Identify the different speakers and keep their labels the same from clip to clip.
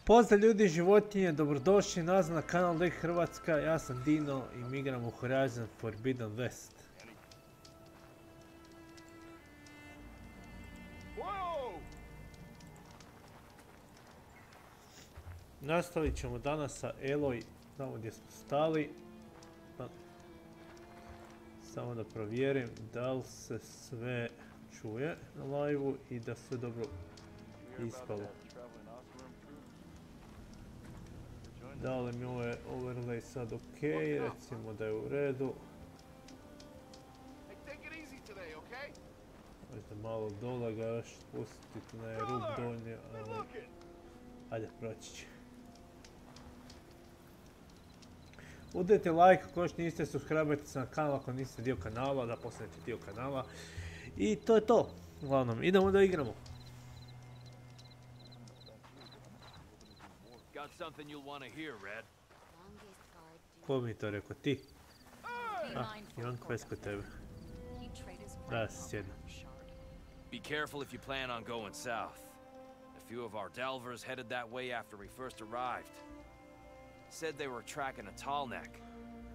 Speaker 1: Pozdrav ljudi i životinje, dobrodošli nazad na kanal Leg Hrvatska, ja sam Dino i mi igramo Horizon Forbidden West. Nastavit ćemo danas sa Eloj, tamo gdje smo stali. Samo da provjerim da li se sve čuje na live-u i da sve dobro ispalo. Da li mi ovaj overlay sad ok, recimo da je u redu. Možda malo dole ga još spustiti na rub donji, ali ajde proći će. Udajte like ako još niste, subscribe se na kanal ako niste dio kanala, da postanete dio kanala. I to je to. Uglavnom, idemo da igramo. Ko mi to rekao, ti? Imam quest kod tebe. Da se sjedno.
Speaker 2: Be careful if you plan on going south. A few of our delvers headed that way after we first arrived. Said they were tracking a tall neck.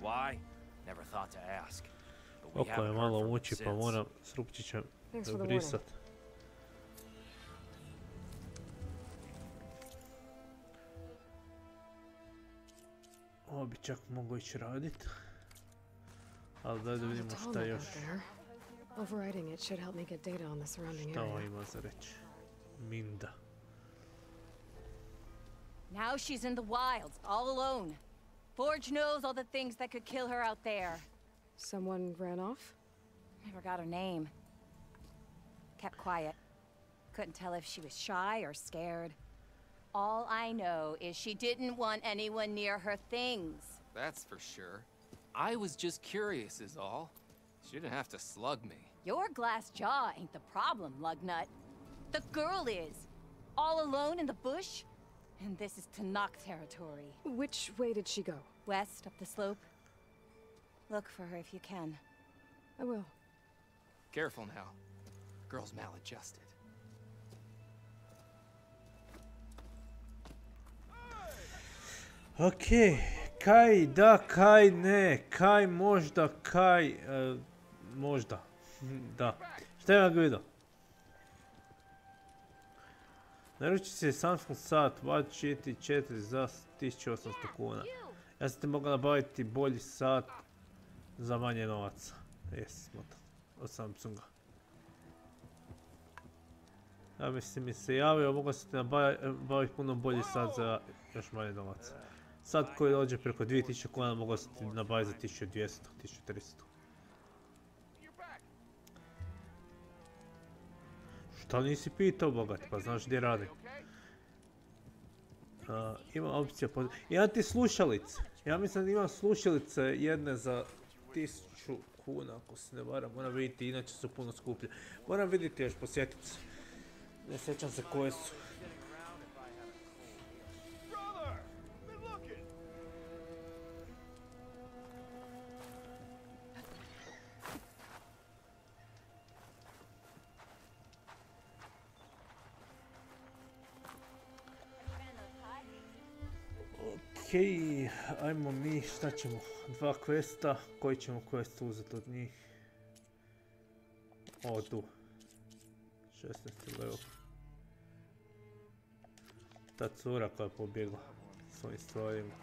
Speaker 2: Why? Never thought to ask.
Speaker 1: Oko je malo muči pa moram s rupčićem brisat. Ovo bi čak mogo ići radit. Ali da vidimo šta još. Šta ovo ima za reći? Minda.
Speaker 3: Now she's in the wilds, all alone. Forge knows all the things that could kill her out there.
Speaker 4: Someone ran off?
Speaker 3: Never got her name. Kept quiet. Couldn't tell if she was shy or scared. All I know is she didn't want anyone near her things.
Speaker 5: That's for sure. I was just curious is all. She didn't have to slug me.
Speaker 3: Your glass jaw ain't the problem, Lugnut. The girl is. All alone in the bush? And this is Tanakh territory.
Speaker 4: Which way did she go?
Speaker 3: West, up the slope. Look for her if you can.
Speaker 4: I will.
Speaker 5: Careful now. Girl's maladjusted.
Speaker 1: Ok, kaj da, kaj ne, kaj možda, kaj možda, da. Šta ima Guido? Naruči se Samsung sat GT4 za 1800 kuna. Ja sam ti mogla nabaviti bolji sat za manje novaca. Jesi, od Samsunga. Ja mislim mi se javio, mogla sam ti nabaviti puno bolji sat za još manje novaca. Sat koji dođe preko 2000 kuna mogla sam ti nabaviti za 1200, 1300. Šta nisi pitao, bogat, pa znaš gdje radim. Ima opcija pod... Imam ti slušalice. Ja mislim da imam slušalice jedne za 1000 kuna, ako se ne varam. Moram vidjeti, inače su puno skuplje. Moram vidjeti još, posjetit se. Ne sjećam se koje su. Okej, ajmo mi, šta ćemo? 2 questa, koji ćemo quest uzeti od njih? O, tu. 16. level. Ta cura koja je pobjegla svojim strojima.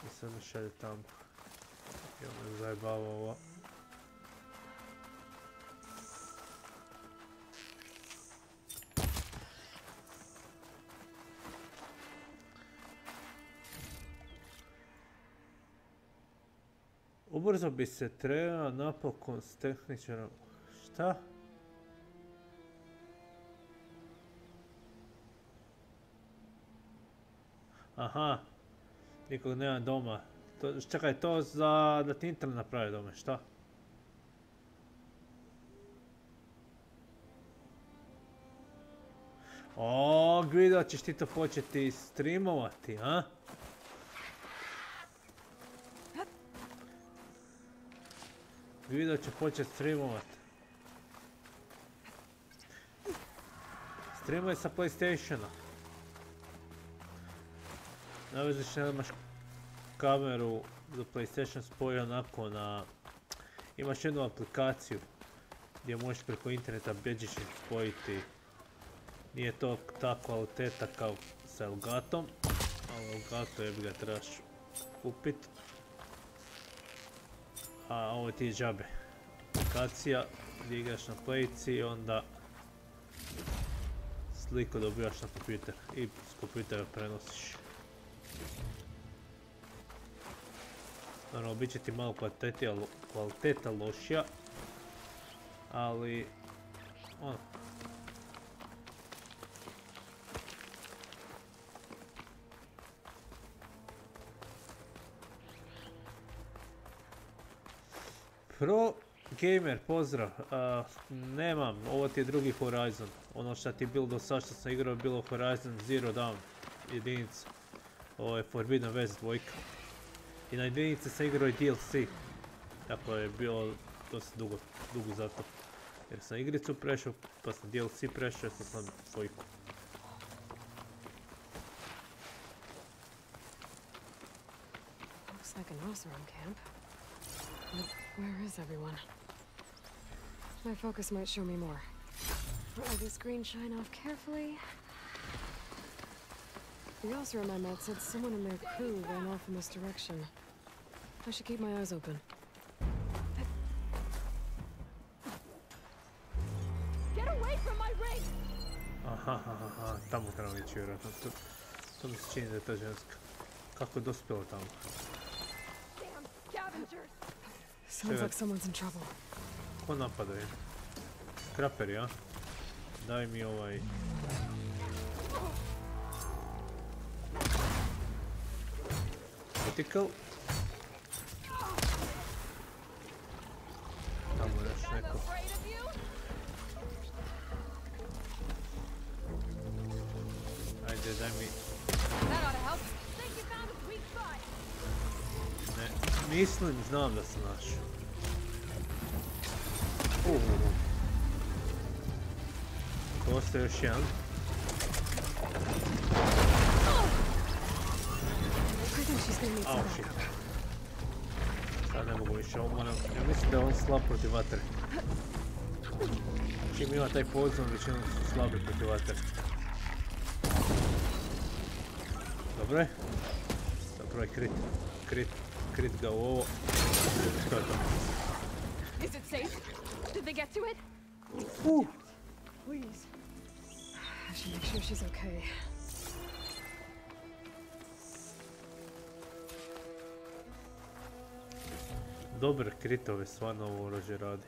Speaker 1: I sad me šalje tamo. I on me zajebava ovo. Ubrzo bi se trebao napokon s tehničarom... Šta? Aha. Nikog nema doma. Čekaj, to za da ti internet napravi doma, šta? O, Guido, ćeš ti to početi streamovati, a? Guido će početi streamovat. Streamuje sa PlayStationa. Naveziš nemaš kameru za PlayStation spoji onako na... Imaš jednu aplikaciju gdje možeš preko interneta bežičnik spojiti. Nije to ta kvaliteta kao sa Elgatom, ali Elgato je bi ga trebaš kupit. A ovo ti je džabe. Aplikacija gdje igraš na playci i onda sliku dobivaš na kompjuter i s kompjutera prenosiš. Naravno, bit će ti malo kvaliteta lošija, ali ono. Pro Gamer, pozdrav. Nemam, ovo ti je drugi Horizon. Ono što ti je bilo do sada što sam igrao je bilo Horizon Zero Dawn jedinica. Ovo je Forbidden West 2. I na jedinici sam igrao i DLC. Tako je bilo dosta dugo zato. Jer sam igricu prešao, pa sam DLC prešao, jer sam dvojku.
Speaker 4: Looks like an Oseram camp. But where is everyone? My focus might show me more. Let this green shine off carefully. The Oseram I met said someone in their crew ran off in this direction. I should keep my eyes open.
Speaker 3: Get away from my ring!
Speaker 1: Aha, tamo trebamo ići vjerojatno. To mi se čini da je ta ženska. Kako je dospjela tamo?
Speaker 3: Damn scavengers!
Speaker 4: Sounds like someone's in trouble.
Speaker 1: Ko napadaju? Skraperi, a? Daj mi ovaj... Critical. Tamo je još neko. Ajde, daj mi... Ne, mislim, znam da sam našao. To ostaje još jedan. Au, shit. Sad ne mogu više, ovo moram... Ja mislim da je on slab protiv vatre. Čim ima taj podzon, većinom su slabi protiv vatre. Dobro je. Dobro je, krit ga u ovo. Što je to?
Speaker 3: Is it safe? Did they get to it?
Speaker 4: Please. I should make sure she's okay.
Speaker 1: Dobre kritove, stvarno ovo oružje radi.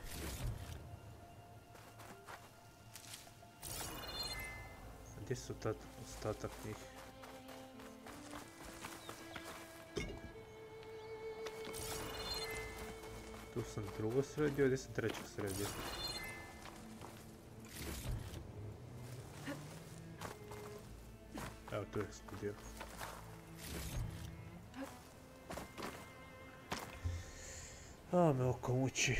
Speaker 1: Gdje su ostatak njih? Tu sam drugo sredio, gdje sam trećeg sredio? Evo, tu je eksplodio. A, me oko muči.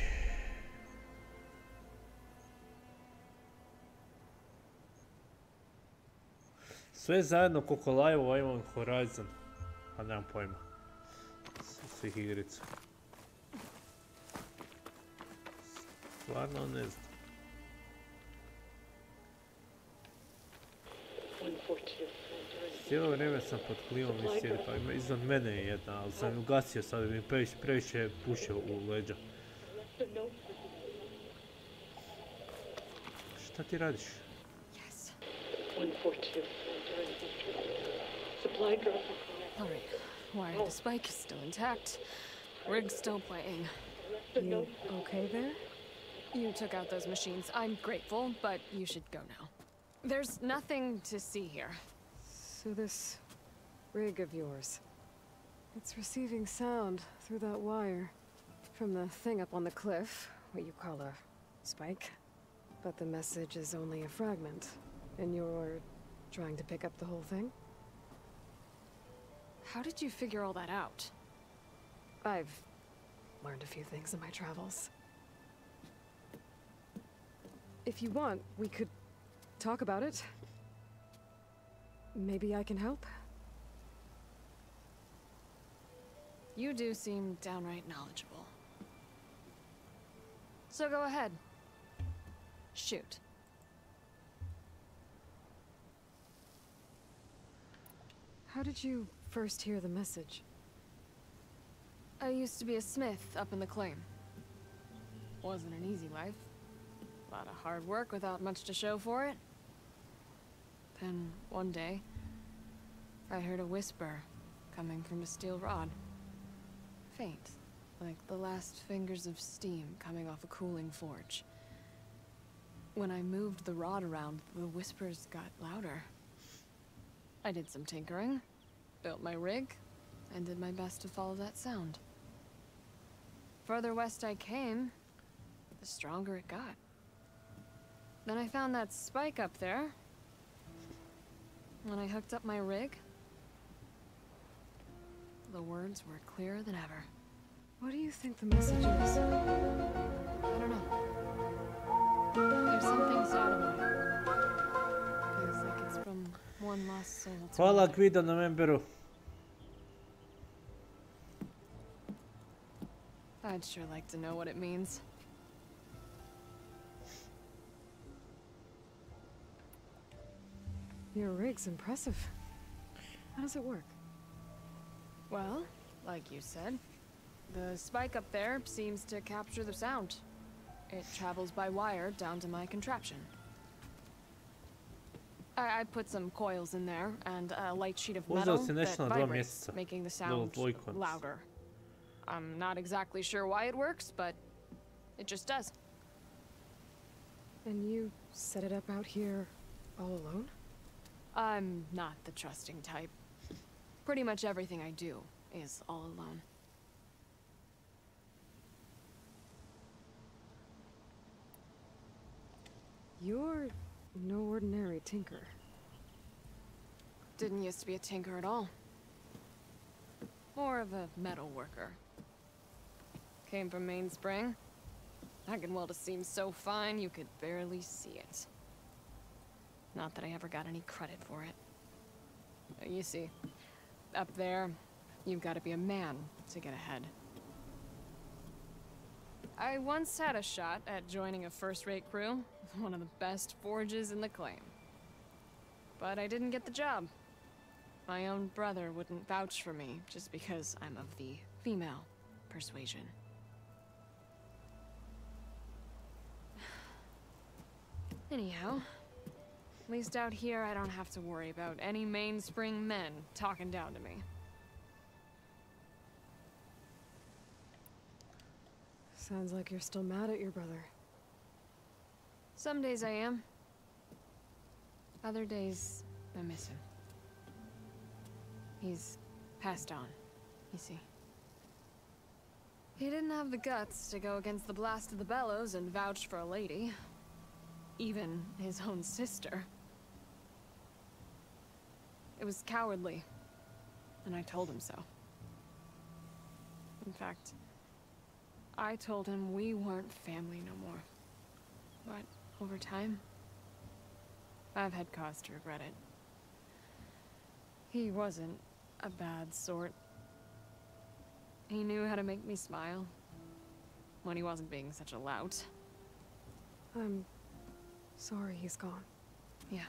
Speaker 1: Sve zajedno koliko live-ova imam Horizon. A nemam pojma. Svih igrica. Stvarno ne znam. Cijelo vrijeme sam pod klimom i sjedi, pa ima iznad mene je jedna, ali sam ju ugasio sad, mi previše puše u leđa. Šta ti radiš?
Speaker 4: All right. Why, the spike is still intact. Rig's still playing. You okay there?
Speaker 6: You took out those machines. I'm grateful, but you should go now. There's nothing to see here.
Speaker 4: So this rig of yours, it's receiving sound through that wire from the thing up on the cliff, what you call a spike. But the message is only a fragment, and you're trying to pick up the whole thing?
Speaker 6: How did you figure all that out?
Speaker 4: I've learned a few things in my travels. If you want, we could talk about it. Maybe I can help?
Speaker 6: You do seem downright knowledgeable. So go ahead. Shoot.
Speaker 4: How did you first hear the message?
Speaker 6: I used to be a smith up in the claim. Wasn't an easy life. A lot of hard work without much to show for it. Then, one day, I heard a whisper coming from a steel rod. Faint, like the last fingers of steam coming off a cooling forge. When I moved the rod around, the whispers got louder. I did some tinkering, built my rig, and did my best to follow that sound. Further west I came, the stronger it got. Then I found that spike up there. When I hooked up my rig, the words were clearer than ever.
Speaker 4: What do you think the message is?
Speaker 6: I don't know. There's something sodomite. Feels like it's from one lost soul to
Speaker 1: Hvala
Speaker 6: another.
Speaker 1: Guido na memberu.
Speaker 6: I'd sure like to know what it means.
Speaker 4: Your rig's impressive. How does it work?
Speaker 6: Well, like you said, the spike up there seems to capture the sound. It travels by wire down to my contraption. I put some coils in there and a light sheet of metal that vibrates, making the sound louder. I'm not exactly sure why it works, but it just does.
Speaker 4: And you set it up out here all alone?
Speaker 6: I'm not the trusting type. Pretty much everything I do is all alone.
Speaker 4: You're no ordinary tinker.
Speaker 6: Didn't used to be a tinker at all. More of a metal worker. Came from Mainspring. I can weld a seam so fine you could barely see it. Not that I ever got any credit for it. You see, up there, you've got to be a man to get ahead. I once had a shot at joining a first-rate crew, one of the best forges in the claim. But I didn't get the job. My own brother wouldn't vouch for me just because I'm of the female persuasion. Anyhow, at least out here I don't have to worry about any mainspring men talking down to me.
Speaker 4: Sounds like you're still mad at your brother.
Speaker 6: Some days I am. Other days, I miss him. He's passed on, you see. He didn't have the guts to go against the blast of the bellows and vouch for a lady. Even his own sister. It was cowardly, and I told him so. In fact, I told him we weren't family no more. But over time, I've had cause to regret it. He wasn't a bad sort. He knew how to make me smile when he wasn't being such a lout.
Speaker 4: I'm sorry he's gone.
Speaker 6: Yeah.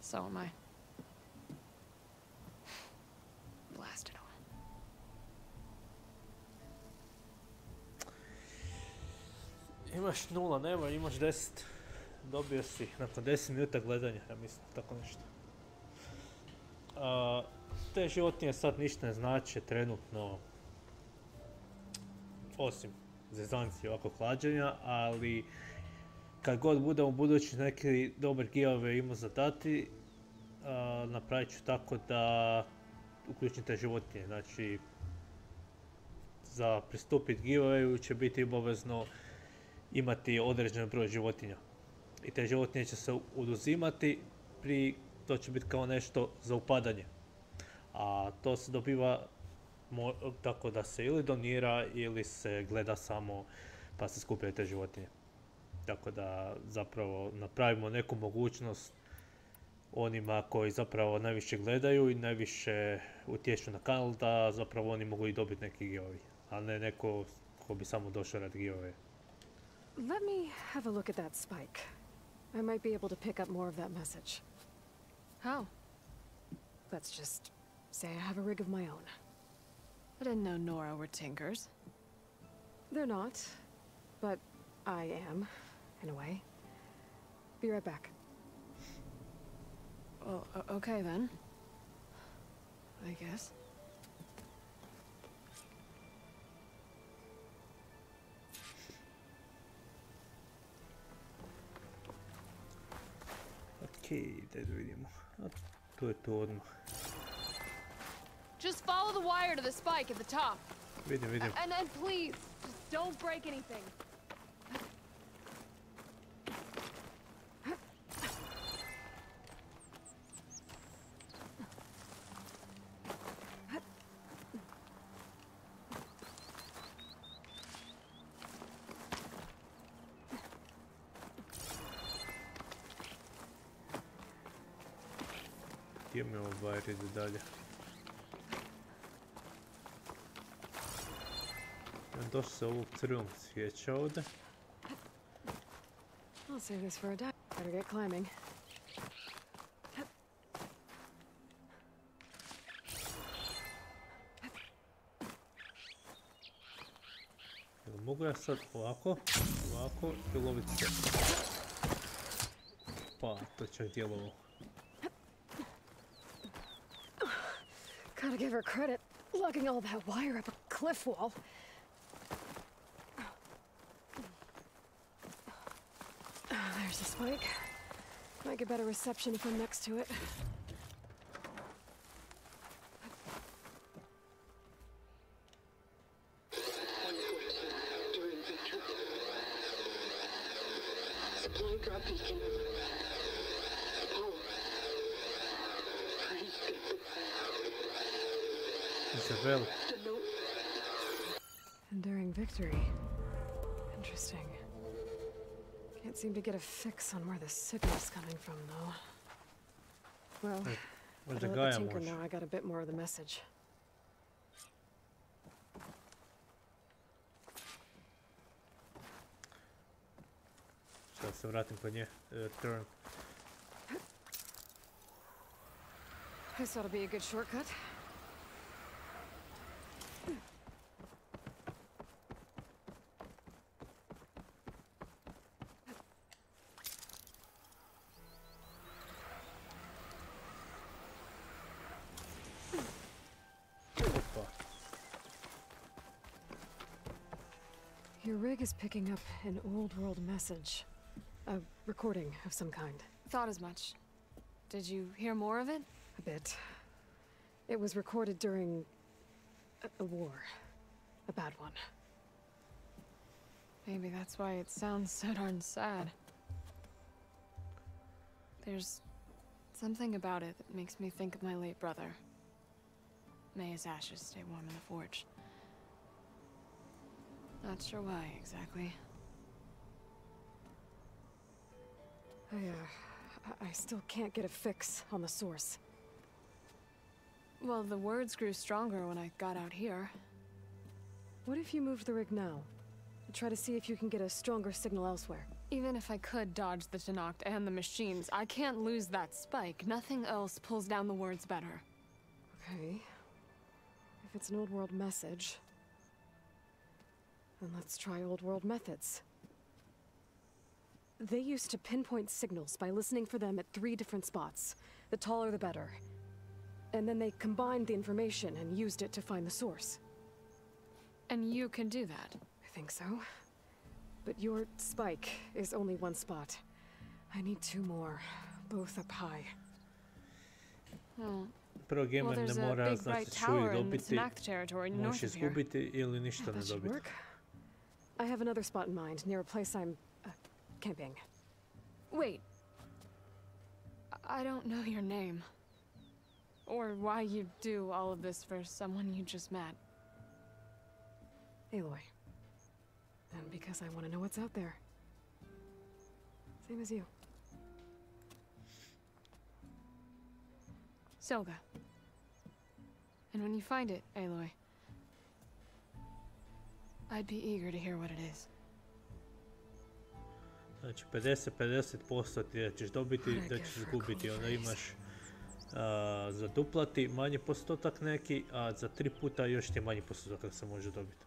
Speaker 6: So am I. Blast it all.
Speaker 1: Imaš 0, nema, imaš 10. Dobio si nakon 10 minuta gledanja, ja mislim, tako nešto. Te životinje sad ništa ne znače trenutno, osim zezanci ovako hlađenja, ali kad god budemo u budući neki dobar giveaway imao za dati, napravit ću tako da uključim te životinje. Znači, za pristupit giveawayu će biti obavezno imati određen broj životinja. I te životinje će se oduzimati, to će biti kao nešto za upadanje. A to se dobiva tako da se ili donira ili se gleda samo pa se skupljaju te životinje. Tako da zapravo napravimo neku mogućnost onima koji zapravo najviše gledaju i najviše utječu na kanal, da zapravo oni mogu i dobiti neki giveaway, a ne neko ko bi samo došao radi giveaway.
Speaker 4: Let me have a look at that spike. I might be able to pick up more of that message.
Speaker 6: How?
Speaker 4: Let's just say I have a rig of my own.
Speaker 6: I didn't know Nora were tinkers.
Speaker 4: They're not, but I am, in a way. Be right back.
Speaker 6: Well, okay then. I guess.
Speaker 1: Okej, da vidimo. A to je to odmah.
Speaker 6: Just follow the wire to the spike at the top.
Speaker 1: Vidim.
Speaker 6: And please, just don't break anything.
Speaker 1: Gdje mi ovo wire ide dalje? Došao se ovog crvenog svijeća ovdje.
Speaker 4: I'll save this for a dive. Better get climbing.
Speaker 1: Mogu ja sad ovako i loviti se. Pa, to će djelovo.
Speaker 4: Gotta give her credit, lugging all that wire up a cliff wall. There's the spike. Might get better reception if I'm next to it.
Speaker 1: Isabel.
Speaker 4: Enduring victory. Interesting. Can't seem to get a fix on where the signal's coming from, though. Well,
Speaker 1: Where's
Speaker 4: I
Speaker 1: the
Speaker 4: let
Speaker 1: guy
Speaker 4: the
Speaker 1: I'm
Speaker 4: tinker
Speaker 1: watching?
Speaker 4: know I got a bit more of the message.
Speaker 1: Sada se vratim kod nje. Turn.
Speaker 4: This ought to be a good shortcut.
Speaker 1: Opa.
Speaker 4: Your rig is picking up an old world message. A recording of some kind.
Speaker 6: Thought as much. Did you hear more of it?
Speaker 4: A bit. It was recorded during a war. A bad one.
Speaker 6: Maybe that's why it sounds so darn sad. There's something about it that makes me think of my late brother. May his ashes stay warm in the forge. Not sure why exactly.
Speaker 4: I still can't get a fix on the source.
Speaker 6: Well, the words grew stronger when I got out here.
Speaker 4: What if you moved the rig now? Try to see if you can get a stronger signal elsewhere.
Speaker 6: Even if I could dodge the Tenakt and the machines, I can't lose that spike. Nothing else pulls down the words better.
Speaker 4: Okay. If it's an old world message, then let's try old world methods. They used to pinpoint signals by listening for them at 3 different spots. The taller the better. And then they combined the information and used it to find the source.
Speaker 6: And you can do that?
Speaker 4: I think so. But your spike is only 1 spot. I need 2 more, both up high.
Speaker 6: Oh.
Speaker 1: Prvo
Speaker 6: Well,
Speaker 1: gamer
Speaker 6: there's
Speaker 1: ne
Speaker 6: a
Speaker 1: mora
Speaker 6: big
Speaker 1: znači
Speaker 6: bright
Speaker 1: čuj
Speaker 6: tower in the
Speaker 1: dobiti,
Speaker 6: Tenakt territory north
Speaker 1: možeš
Speaker 6: of here.
Speaker 1: izgubiti ili ništa
Speaker 4: Yeah,
Speaker 1: ne
Speaker 4: that should
Speaker 1: dobiti.
Speaker 4: work. I have another spot in mind, near a place I'm camping.
Speaker 6: Wait. I don't know your name. Or why you do all of this for someone you just met.
Speaker 4: Aloy. And because I want to know what's out there. Same as you.
Speaker 6: Selga. And when you find it, Aloy, I'd be eager to hear what it is.
Speaker 1: Znači 50-50% ti da ćeš dobiti, da ćeš izgubiti. Onda imaš za duplati manji postotak neki, a za 3 puta još ti je manji postotak da se može dobiti.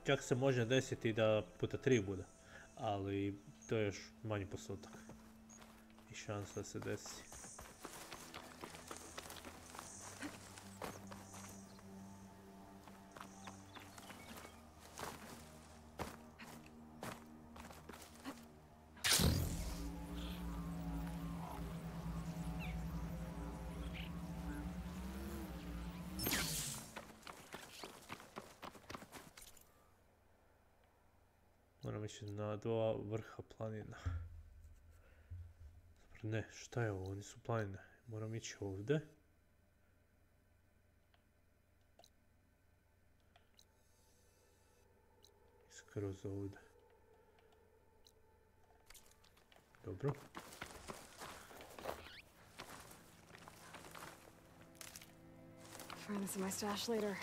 Speaker 1: Čak se može desiti da puta 3 bude, ali to je još manji postotak i šansa da se desi. Moram ići na 2 vrha planina. Ne, šta je ovo? Oni su planine. Moram ići ovdje. Skroz ovdje. Dobro.
Speaker 4: Find this in my stash later.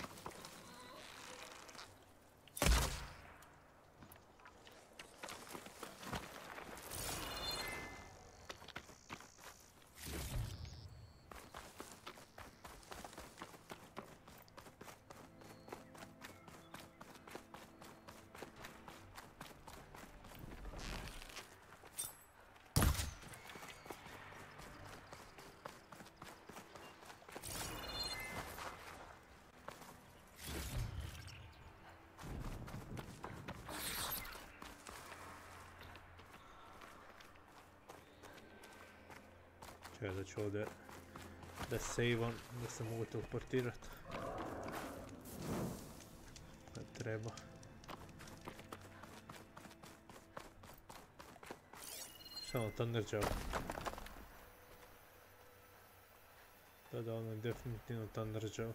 Speaker 1: Čekaj da ću ovdje da save-am, da se mogu teleportirat. Kad treba. Šta ono, Thunderjaw? Da, ono je definitivno Thunderjaw.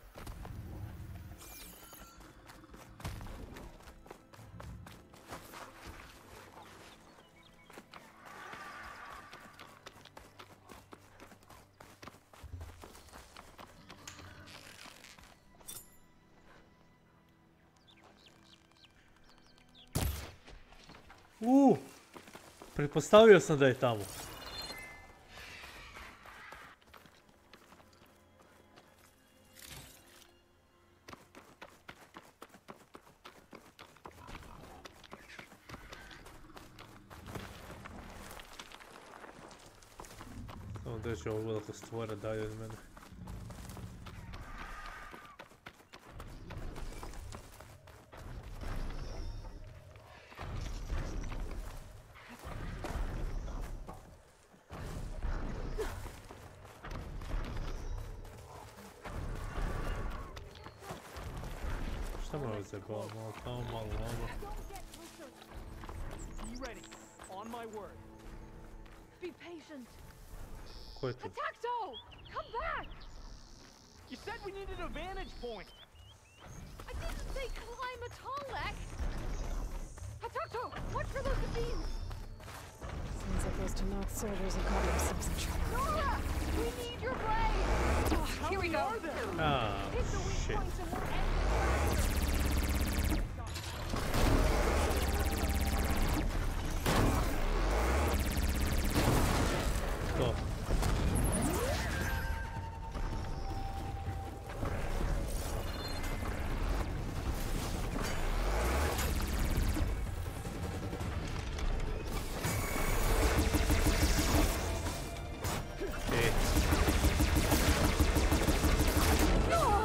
Speaker 1: Pretpostavio sam da je tamo. Samo da će ovo veliko stvora dalje od mene.
Speaker 7: Be patient.
Speaker 1: Quite.
Speaker 7: Atacto! Come back! You said we needed a vantage point. I didn't say climb a tall neck. Atacto! Watch for those beams!
Speaker 4: Sounds like those Tanakh soldiers have got themselves in trouble.
Speaker 7: Nora! We need your blade!
Speaker 3: Oh, here we go.
Speaker 1: Ah,
Speaker 7: Hit the weak
Speaker 1: shit.
Speaker 7: points and we'll end the
Speaker 1: To.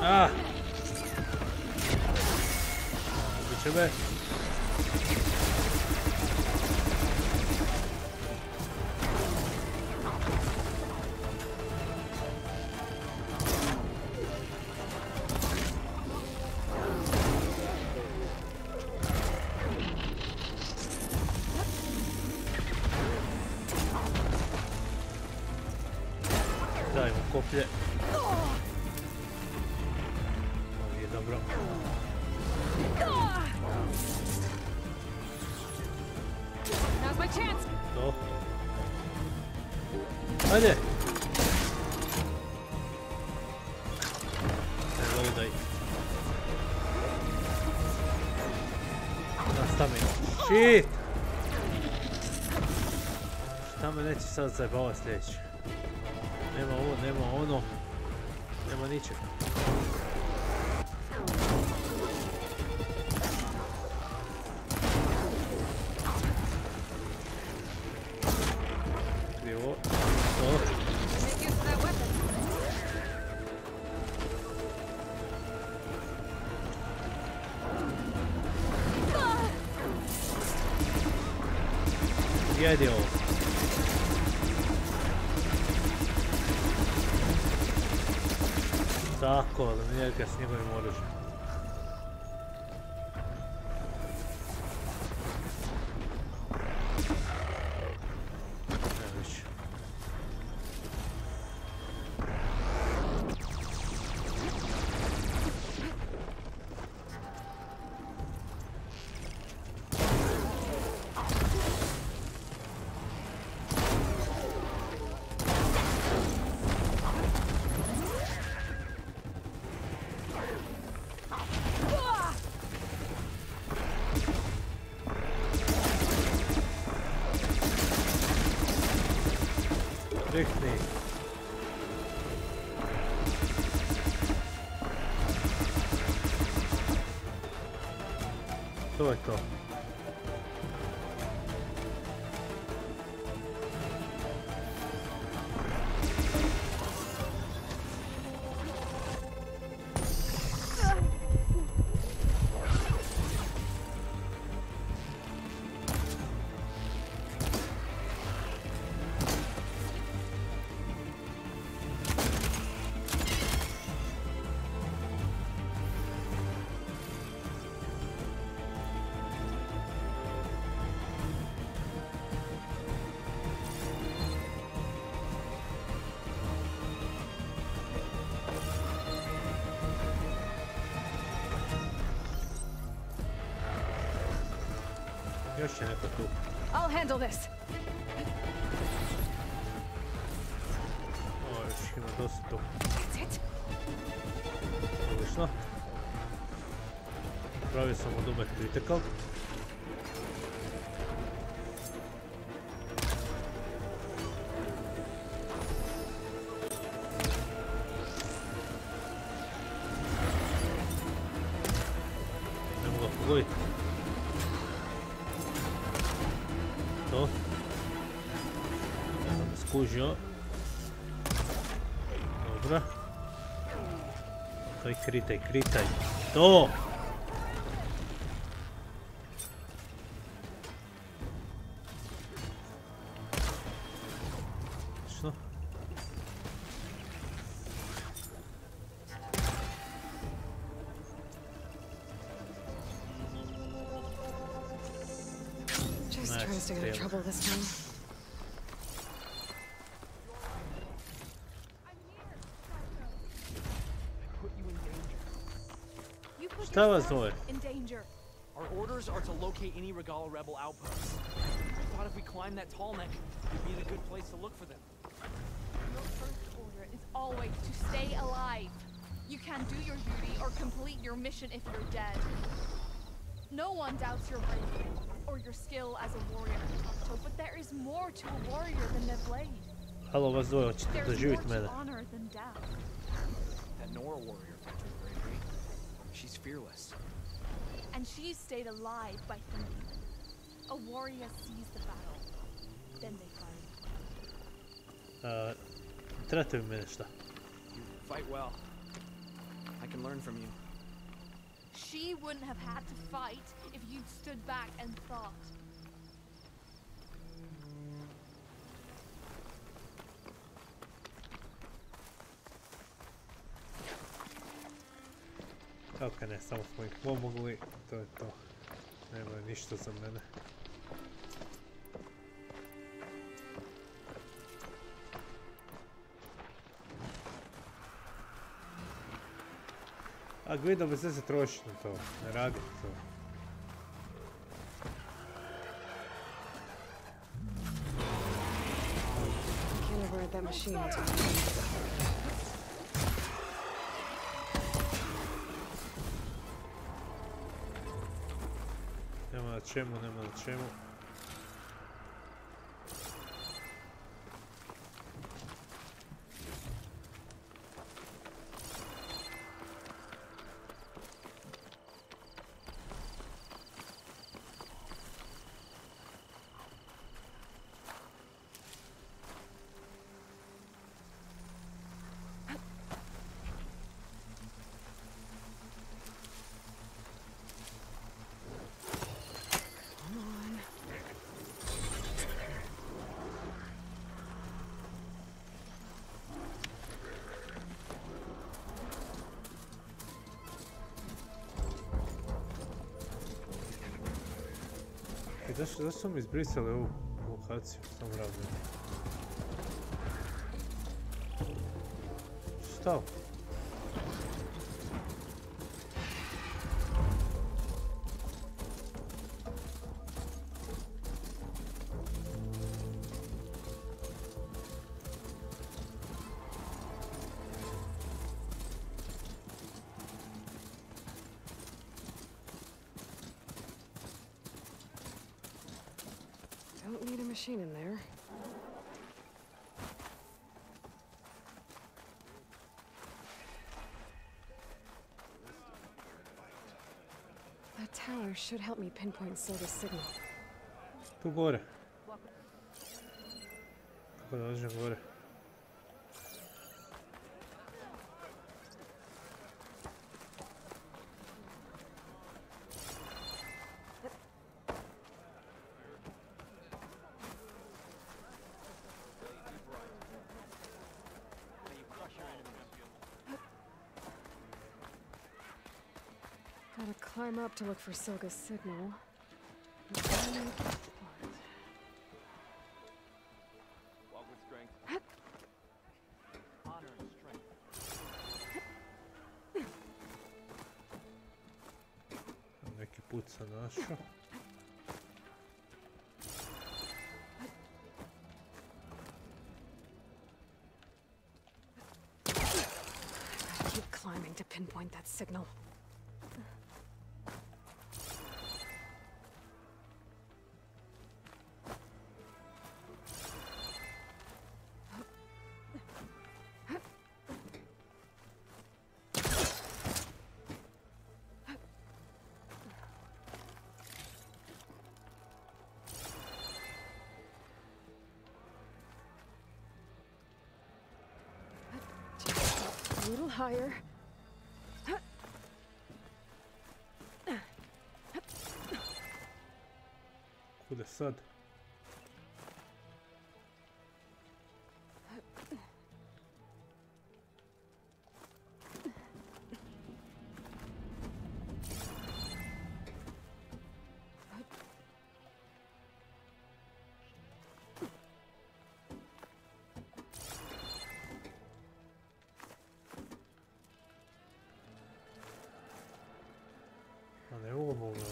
Speaker 1: Ah! Biće dajmo koplje. Ovo je dobro.
Speaker 6: Now's my chance.
Speaker 1: To. Ajde! Reloadaj. Nastavi. Shit! Šta me neće sad zajebava sljedeće? Nema ovo, nema ono. Nema ničega. Krivo. To. Jedi ovo. Tako, eliminiraj ga s njegovim oružjem. Ne više. Rikni. To je to. Još je neko tu.
Speaker 6: I'll handle this.
Speaker 1: O, još ima dosta tu.
Speaker 6: That's it.
Speaker 1: Odlično. Pravio sam od umet pritekal. Ne mogu ga pogoditi. To. Ja sam skužio. Dobro. Kaj kritaj, kritaj. To! Što?
Speaker 4: Just tries to get in trouble this time.
Speaker 1: Šta vas zove?
Speaker 7: In danger. Our orders are to locate any Regala rebel outposts. I thought if we climbed that tall neck, it'd be a good place to look for them.
Speaker 8: Your first order is always to stay alive. You can't do your duty or complete your mission if you're dead. No one doubts your bravery or your skill as a warrior, but there is more to a warrior than the blade.
Speaker 1: Halo, vas dvoje, hoćete
Speaker 8: There's
Speaker 1: doživjeti
Speaker 8: more
Speaker 1: mene.
Speaker 8: to honor than death.
Speaker 2: That Nora warrior features bravery. She's fearless.
Speaker 8: And she stayed alive by thinking. A warrior sees the battle, then they fight.
Speaker 1: Trebate mi mene šta?
Speaker 7: You fight well. I can learn from you.
Speaker 8: She wouldn't have had to fight if you'd stood back and thought.
Speaker 1: Kako ne, samo smo ih pomogli, to je to. Nema ništa za mene. A Guido bez se troši na to, ne radi to.
Speaker 4: that machine will take.
Speaker 1: Nema na čemu, nema na čemu. Zašto su mi izbrisali ovu lokaciju? Sam ravno. Šta?
Speaker 4: Don't need a machine in there. That tower should help me pinpoint Silva's signal.
Speaker 1: Tu gore. Kako da dođem gore?
Speaker 4: Gotta climb up to look for Silga's signal.
Speaker 7: Walk with strength. Honor and strength.
Speaker 1: Neki put sam našao.
Speaker 4: Keep climbing to pinpoint that signal. A little higher.
Speaker 1: Kude sad? A ne mogu ovdje.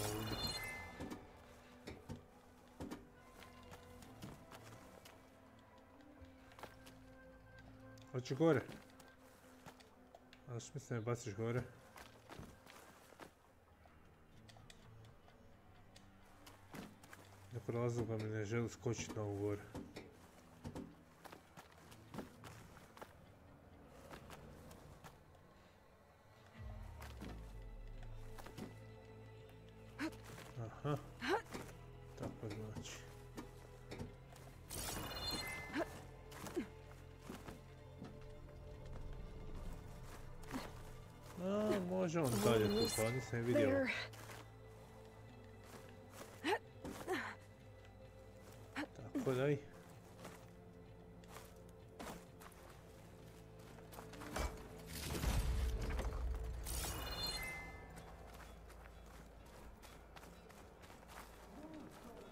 Speaker 1: Hoću gore. A što mislim da me baciš gore? Neko razloga mi ne želi skočiti na ovu gore. Aha. Tako znači. A, može on dalje tu, pa nisam je vidio. Tako daj.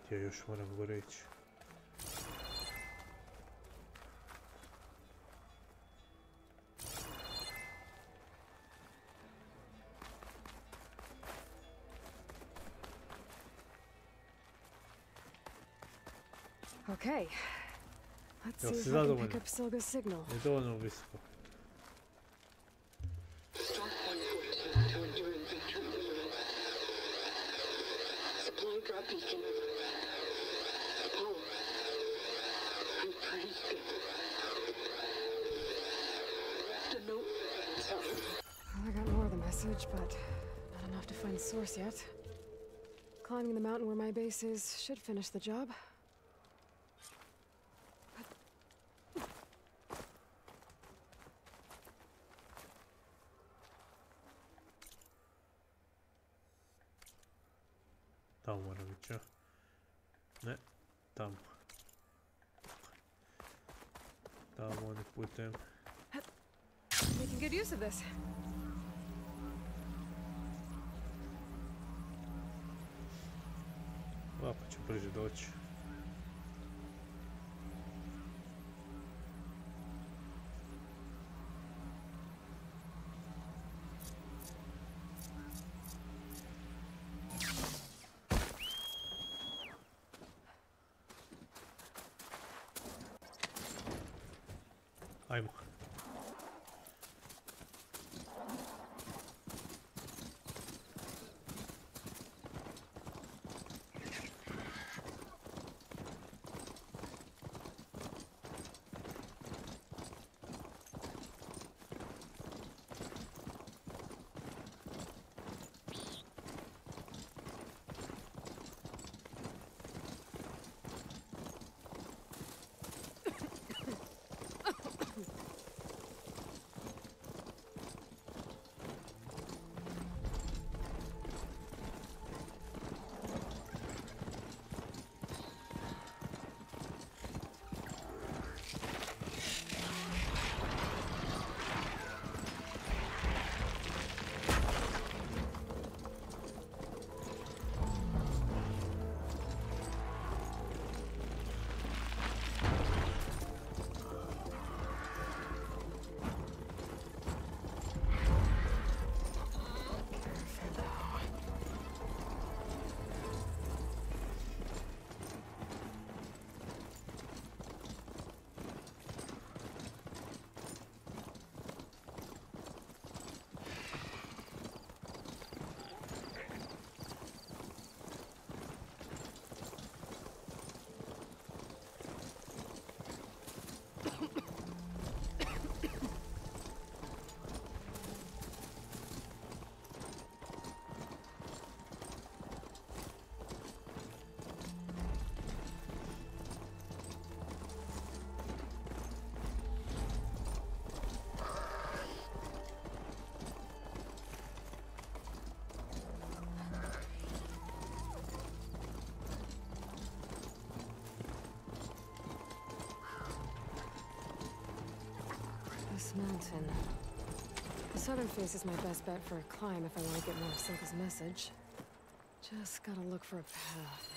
Speaker 1: Ja još moram gore ići.
Speaker 4: Okay. Let's
Speaker 1: Jel
Speaker 4: see
Speaker 1: si
Speaker 4: if I can
Speaker 1: zadovoljna?
Speaker 4: pick up Silga's signal.
Speaker 1: Je dovoljno visoko.
Speaker 9: Start point 14 to endurance and transference. Supply drop beacon. Apollo. I'm pretty good. The note. Sorry.
Speaker 4: Well, I got more of the message, but not enough to find source yet. Climbing the mountain where my base is should finish the job.
Speaker 1: Tamo moram ići, ja? Ne, tamo. Tamo onim putem.
Speaker 4: Making good use of this.
Speaker 1: Ovako ću brže doći. Ajmo.
Speaker 4: This mountain. The southern face is my best bet for a climb if I want to get more of Silga's message. Just gotta look for a path.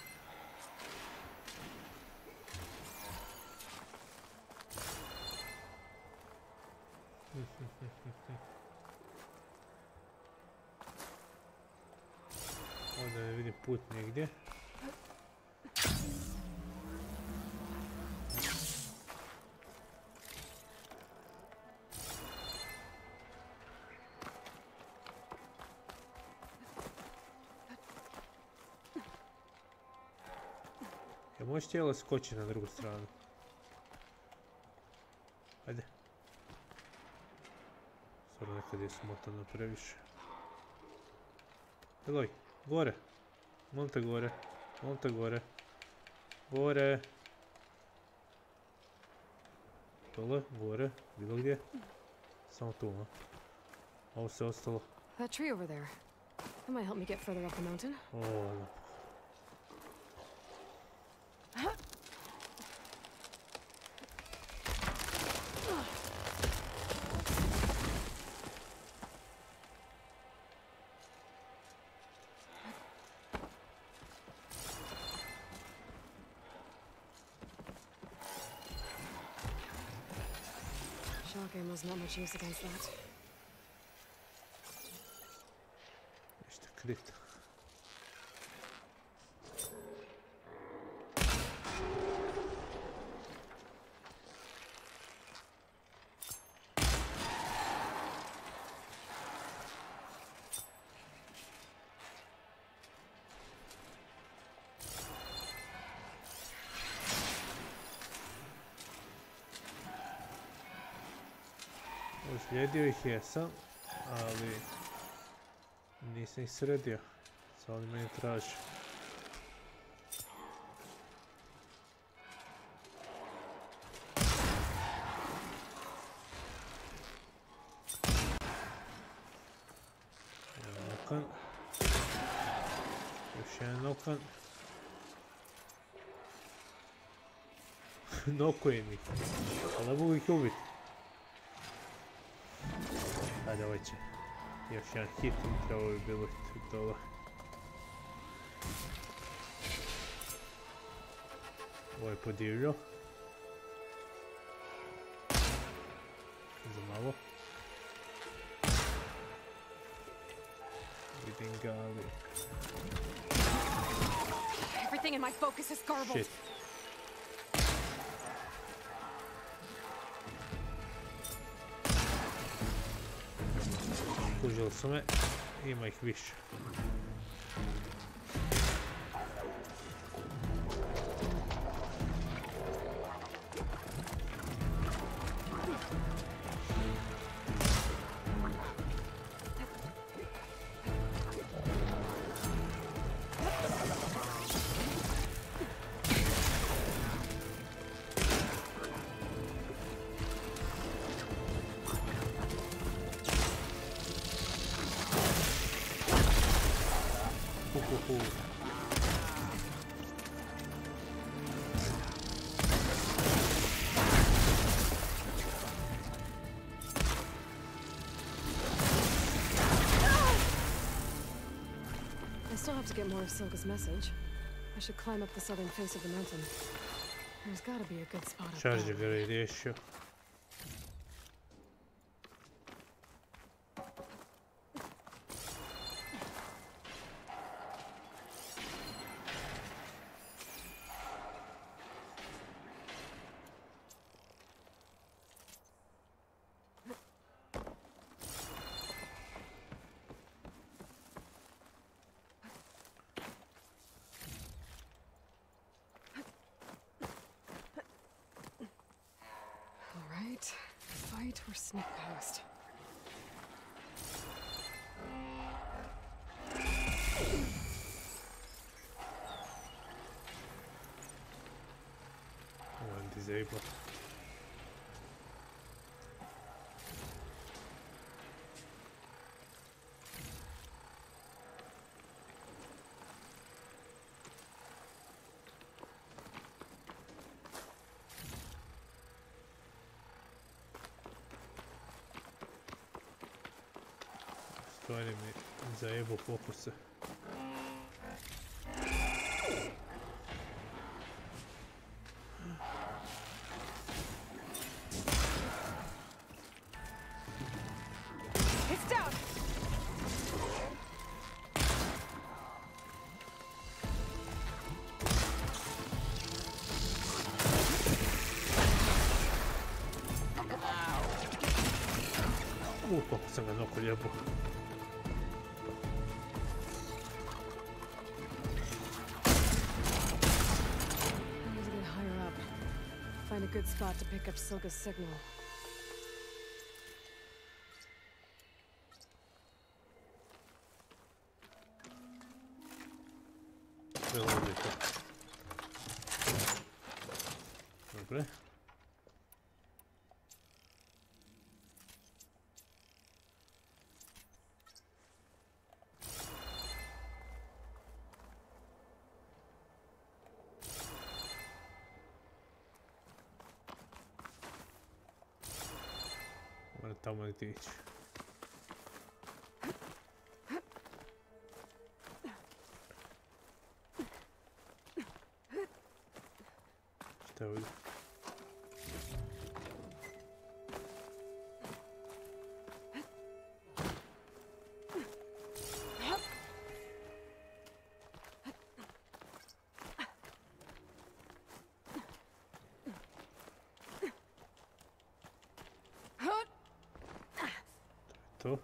Speaker 1: Ovdje ne vidim put nigdje. Možeš tijelo skočiti na drugu stranu. Ajde. Stvarno nekad je smotano previše. Eloj, gore. Molim te gore. Molim te gore. Gore. Dole, gore, bilo gdje. Samo tu, a? Ovo se ostalo.
Speaker 4: That tree over there. That might help me get further up the mountain.
Speaker 1: O,
Speaker 4: Shock ammo's not much use against that.
Speaker 1: Ništa krit. Slijedio ih jesam, ali nisam ih sredio. Sad oni meni traži. Nokan. Još jedan nokan. Nokujem ih. Ali ne mogu ih ubiti. Ajde, ovaj će. Još jedan hit, upravo bi bilo dole. Ovo je podivljao. Za malo. Vidim ga, ali...
Speaker 6: Everything in my focus is garbled.
Speaker 1: Shit. Kužili su me, ima ih više.
Speaker 4: I still have to get more of Silga's message. I should climb up the southern face of the mountain. There's gotta be a good spot up there.
Speaker 1: Charger ga je riješio.
Speaker 4: Fight or sneak past.
Speaker 1: One disable. Stvari mi zajebo fokuse.
Speaker 6: It's down.
Speaker 1: Kako sam ga noko lijepo.
Speaker 4: Find a good spot to pick up Silga's signal.
Speaker 1: Dobre. Moram tamo niti ići. Šta je ovdje? To.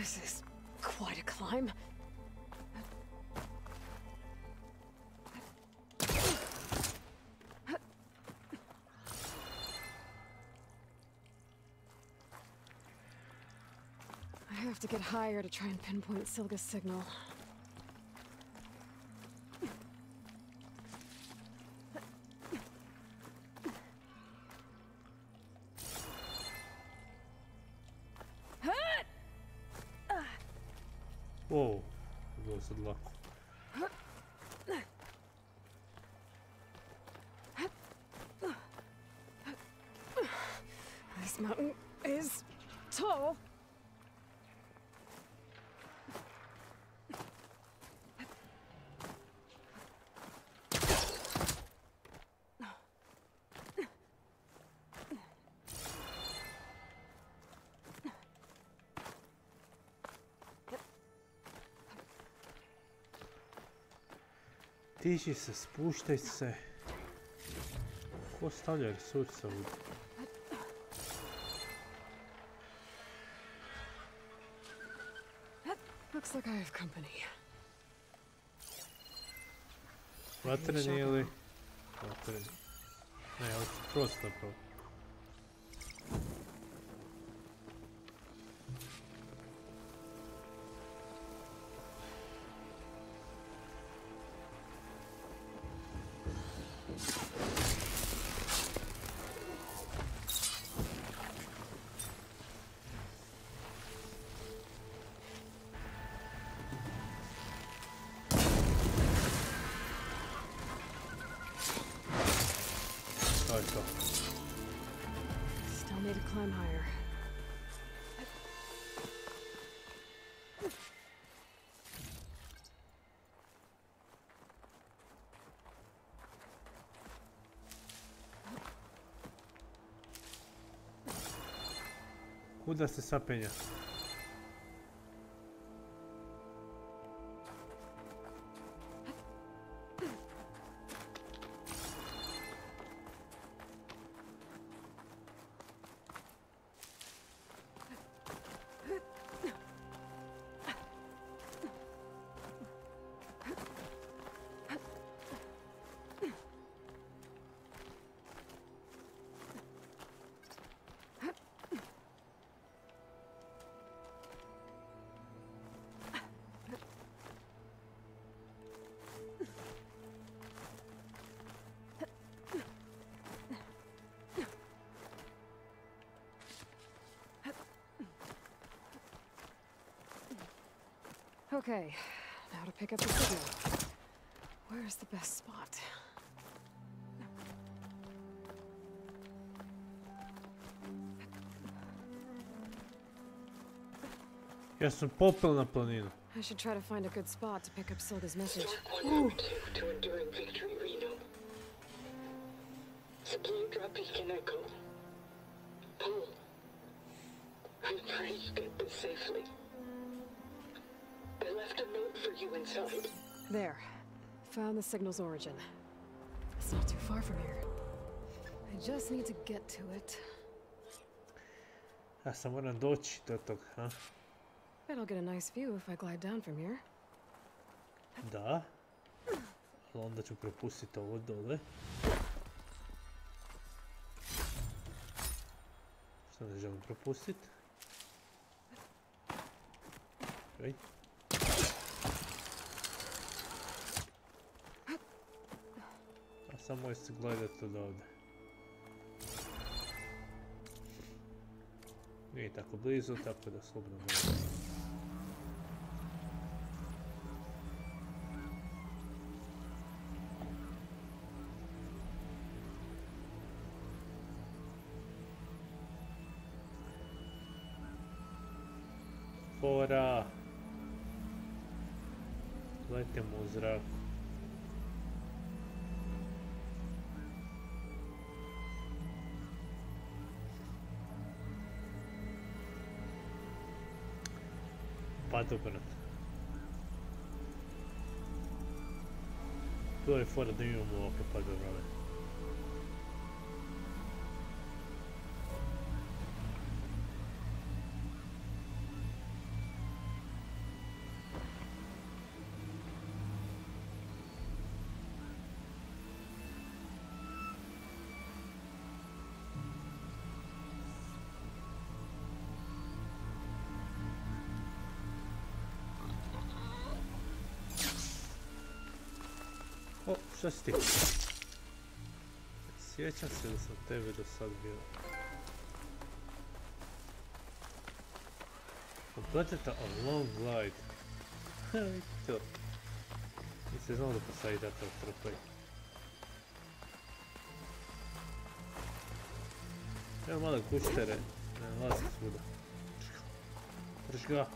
Speaker 4: This is quite a climb. I have to get higher to try and pinpoint Silga's signal.
Speaker 1: Wow, bilo sad lako.
Speaker 4: This mountain is tall.
Speaker 1: Diži se, spuštaj se. Ko stavlja resursa ovdje?
Speaker 4: Looks like I have company.
Speaker 1: Vatreni ili? Vatreni. Ne, ovo su prosto zapravo.
Speaker 4: Still need to climb higher.
Speaker 1: Kuda se sapenja?
Speaker 4: Okay, now to pick up the signal. Where's the best spot?
Speaker 1: Ja sam popel na planinu.
Speaker 4: I should try to find a good spot to pick up Silga's message.
Speaker 9: Mark 1 number 2 to enduring victory, Reno. The blue drop beacon echo. Pull. I pray you get this safely. I left a note for you inside.
Speaker 4: There. Found the signal's origin. It's not too far from here. I just need to get to it.
Speaker 1: Ja sam moram doći do tog, ha?
Speaker 4: Bet I'll get a nice view if I glide down from here.
Speaker 1: Da. Ali onda ću propustiti ovo dole. Što ne želim propustiti? Okay. A samo jeste gledati od ovdje. Nije tako blizu, tako da slobodno gledati. Fora! Letimo u zraku. Pa dobro. To je fora da imamo ovakve padobrane. Šta si ti? Sjećam se da sam tebe do sad bio. Completed a long glide. To. I se znao da posadite trofej. Evo male kuštere, ne nalazi svuda. Drž ga.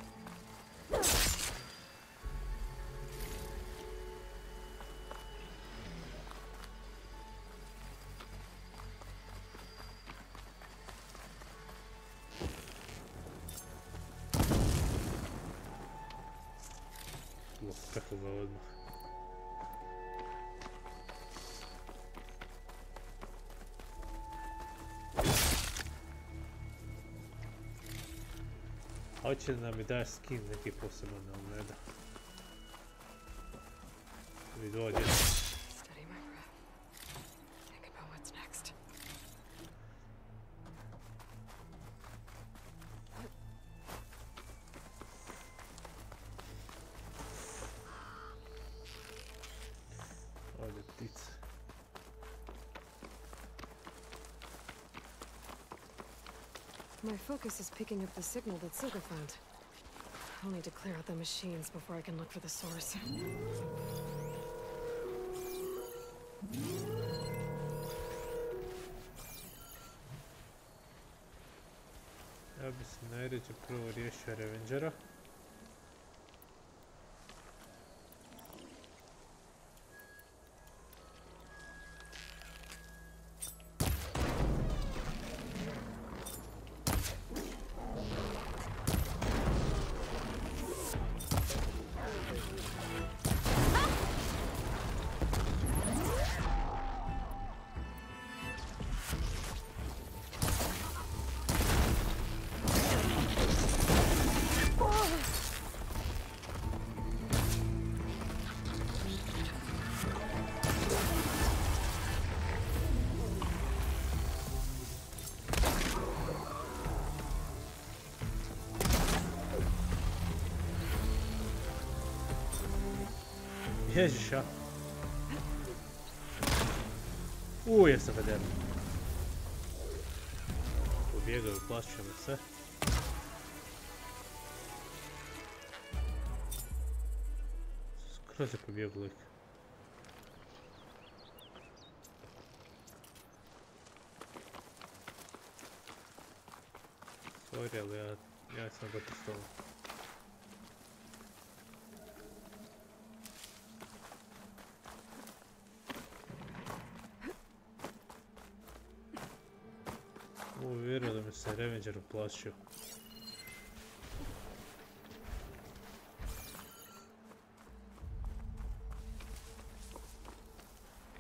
Speaker 1: Kako ga odmah. Hoće da mi daš skin neki poseban, ali ne da. Mi dođe. Ovdje ptice.
Speaker 4: My focus is picking up the signal that Silka found. I'll need to clear out the machines before I can look for the source.
Speaker 1: Ja bi se najređe prvo riješio Revengera. Ježiš, ja. Jesam vedeno. Pobjegaju, plašio me sve. Skroz je pobjegao lik. Sorry, ali ja sam ga pistola. Vjerujem da mi se Revenger uplašio.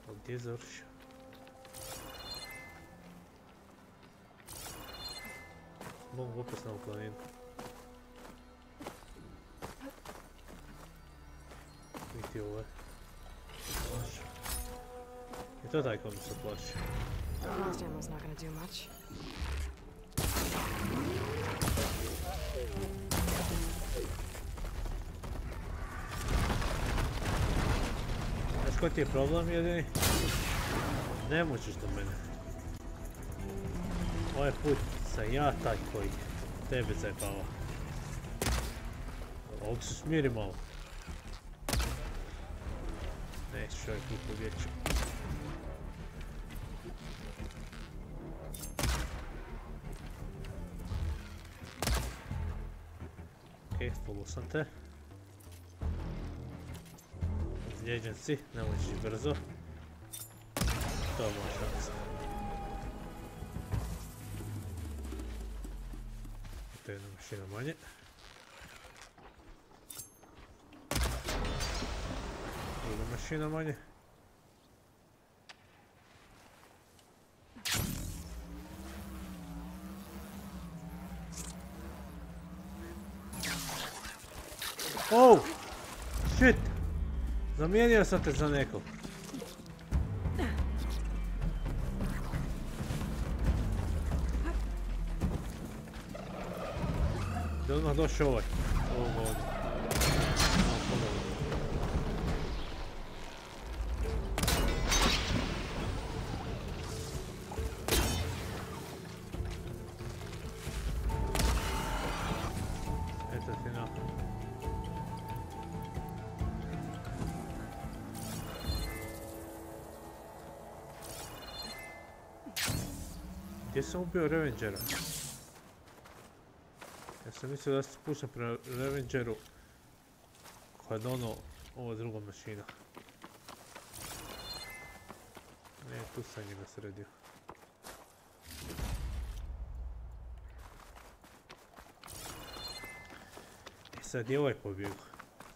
Speaker 1: A gdje je završio? Mogu opet na ovu planinu. Niti ovo je. I to taj ko mi se uplašio.
Speaker 4: Blast ammo's not gonna do much.
Speaker 1: Znaš koji ti je problem jedini? Ne možeš do mene. Ovaj put sam ja taj koji tebe zajebava. Ovdje se smiri malo. Neću čovjek tu pobjeći. Okej, polu sam te. Izlijeđen si, ne možeš brzo. To je moja šansa. To je jedna mašina manje. Druga mašina manje. Oh! Shit! Zamijenio sam te za nekog. Da odmah došao ovaj. Ovog ovdje. Gdje sam ubio Revengera? Ja sam mislio da se spuštam prema Revengeru kad ovo druga mašina. Ne, tu sam njega sredio. I sad je ovaj pobjegao.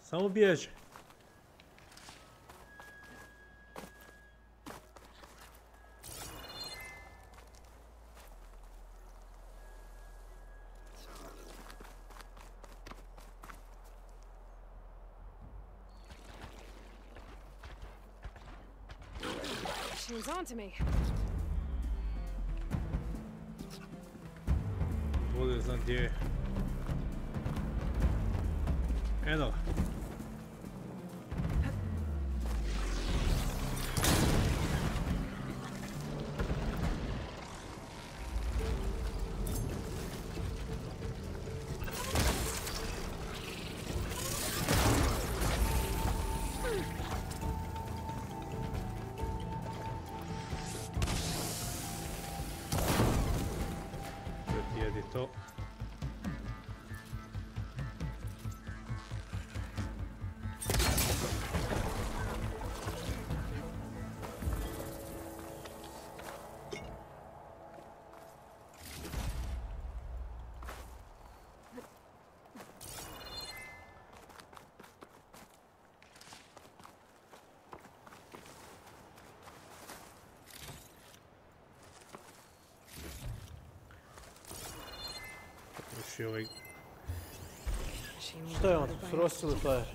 Speaker 1: Samo bježe.
Speaker 4: She's on to me.
Speaker 1: Volio znam gdje je. Eno ga. Jedi to. Ovaj... Šta je on? Frost ili Fire?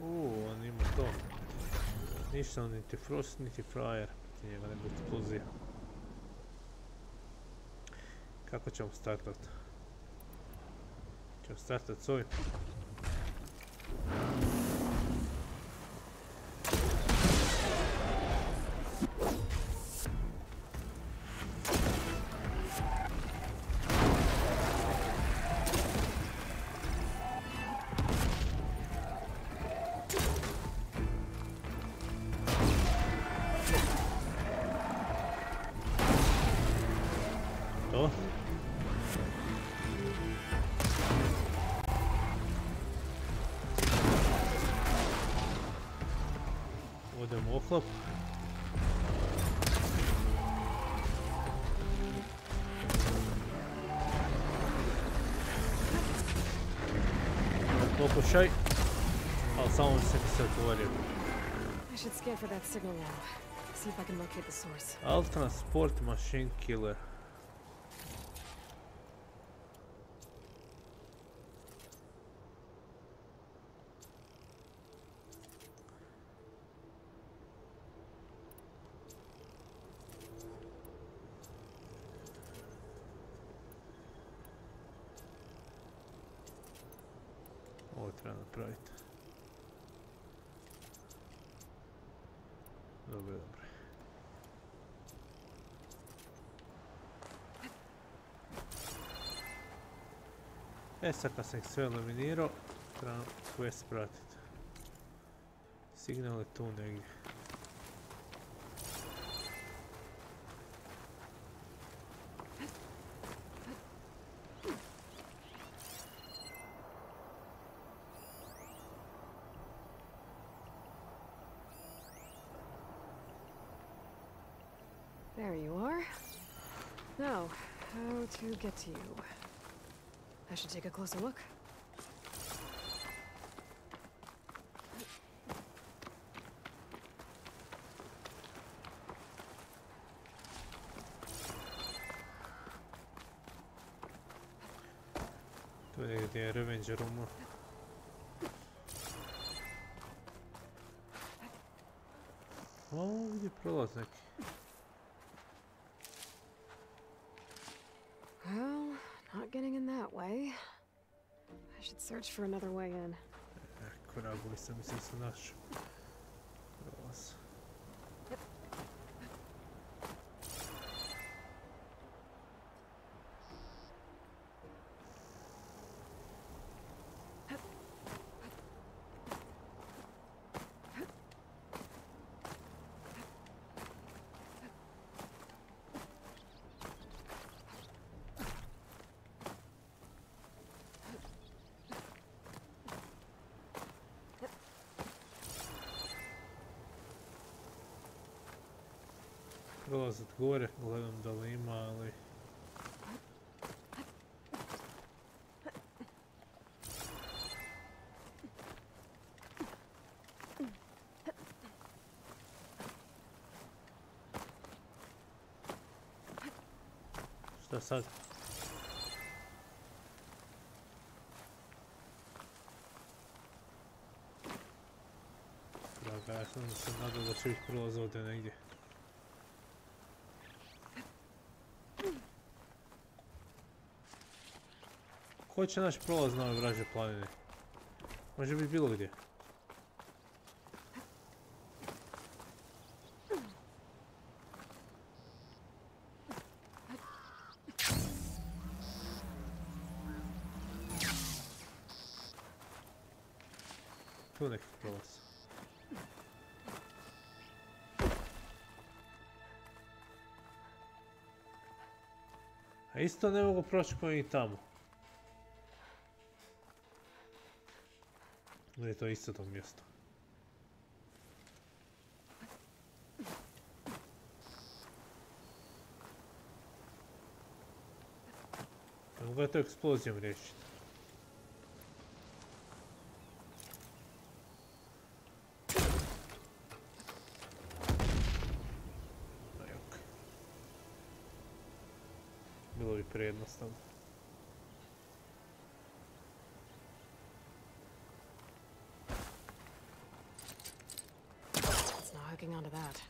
Speaker 1: On ima to. Ništa on niti Frost niti Fire. Njega nego eksplozija. Kako ćemo startat? Ćemo startat s ovim. Odemo oklop. Pokušaj, ali samo se mi se otvorio.
Speaker 4: I should scan for that signal now. See if I can locate the source.
Speaker 1: Al transport machine killer. Ovo treba napraviti. Dobro, dobro. Sad kad sam ih sve eliminirao, trebam quest pratiti. Signal je tu negdje.
Speaker 4: There you are. Now, how to get to you? I should take a closer look.
Speaker 1: Tu je gdje je Revenger umro. Ovdje je prolaz neki.
Speaker 4: Well, not getting in that way. I should search for another way in.
Speaker 1: Koragovi sam, mislim sam našao. Prolaz. prolazit gore, gledam da li ima, ali... Šta sad? Draga, ja sam se nadao da će ih prolaz ovdje negdje. Ko će naš prolaz na ove vražje planine? Može biti bilo gdje. Tu neki prolaz. A isto ne mogu proći po njih tamo. Ili je to isto to mjesto? Ne mogu ja to eksplozijom riješiti. Bilo bi prejednostavno.
Speaker 4: It's not hooking onto that.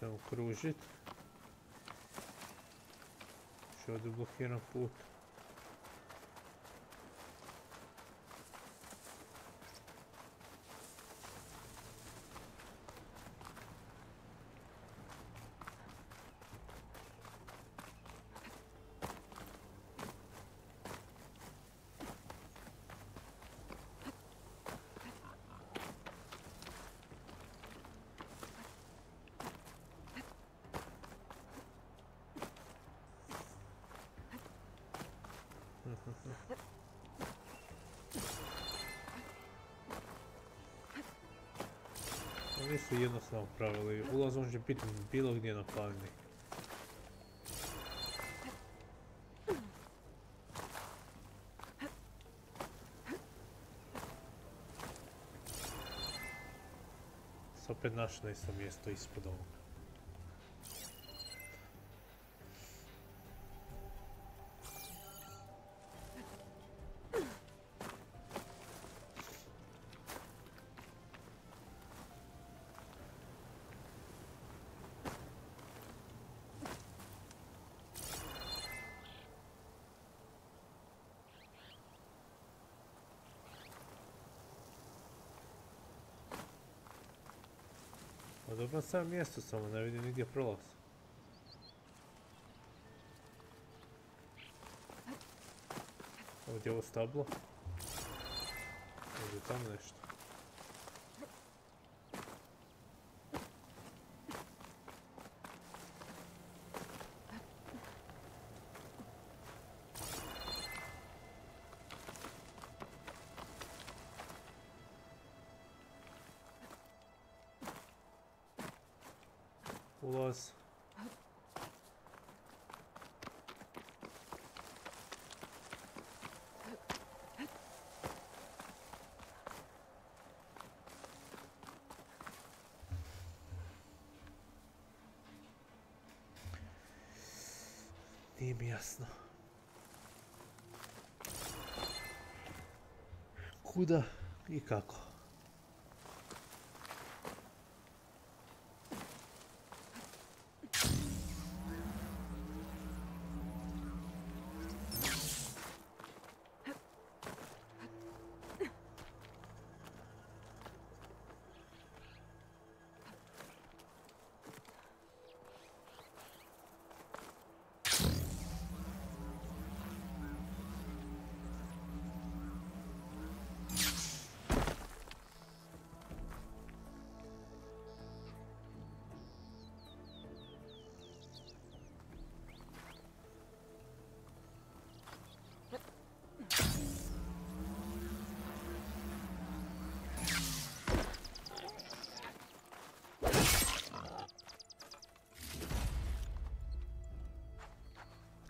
Speaker 1: Samo kružit. Još ovdje blokiran put. Oni su jednostavno pravili, ulaz može biti bilo gdje na planini. S opet našli na isto mjesto ispod ovoga. Dobro sam mjesto, samo ne vidim nigdje prolaz. Ovdje je ovo stablo. Ovdje je tamo nešto. Ulaz. Nije mi jasno. Kuda i kako?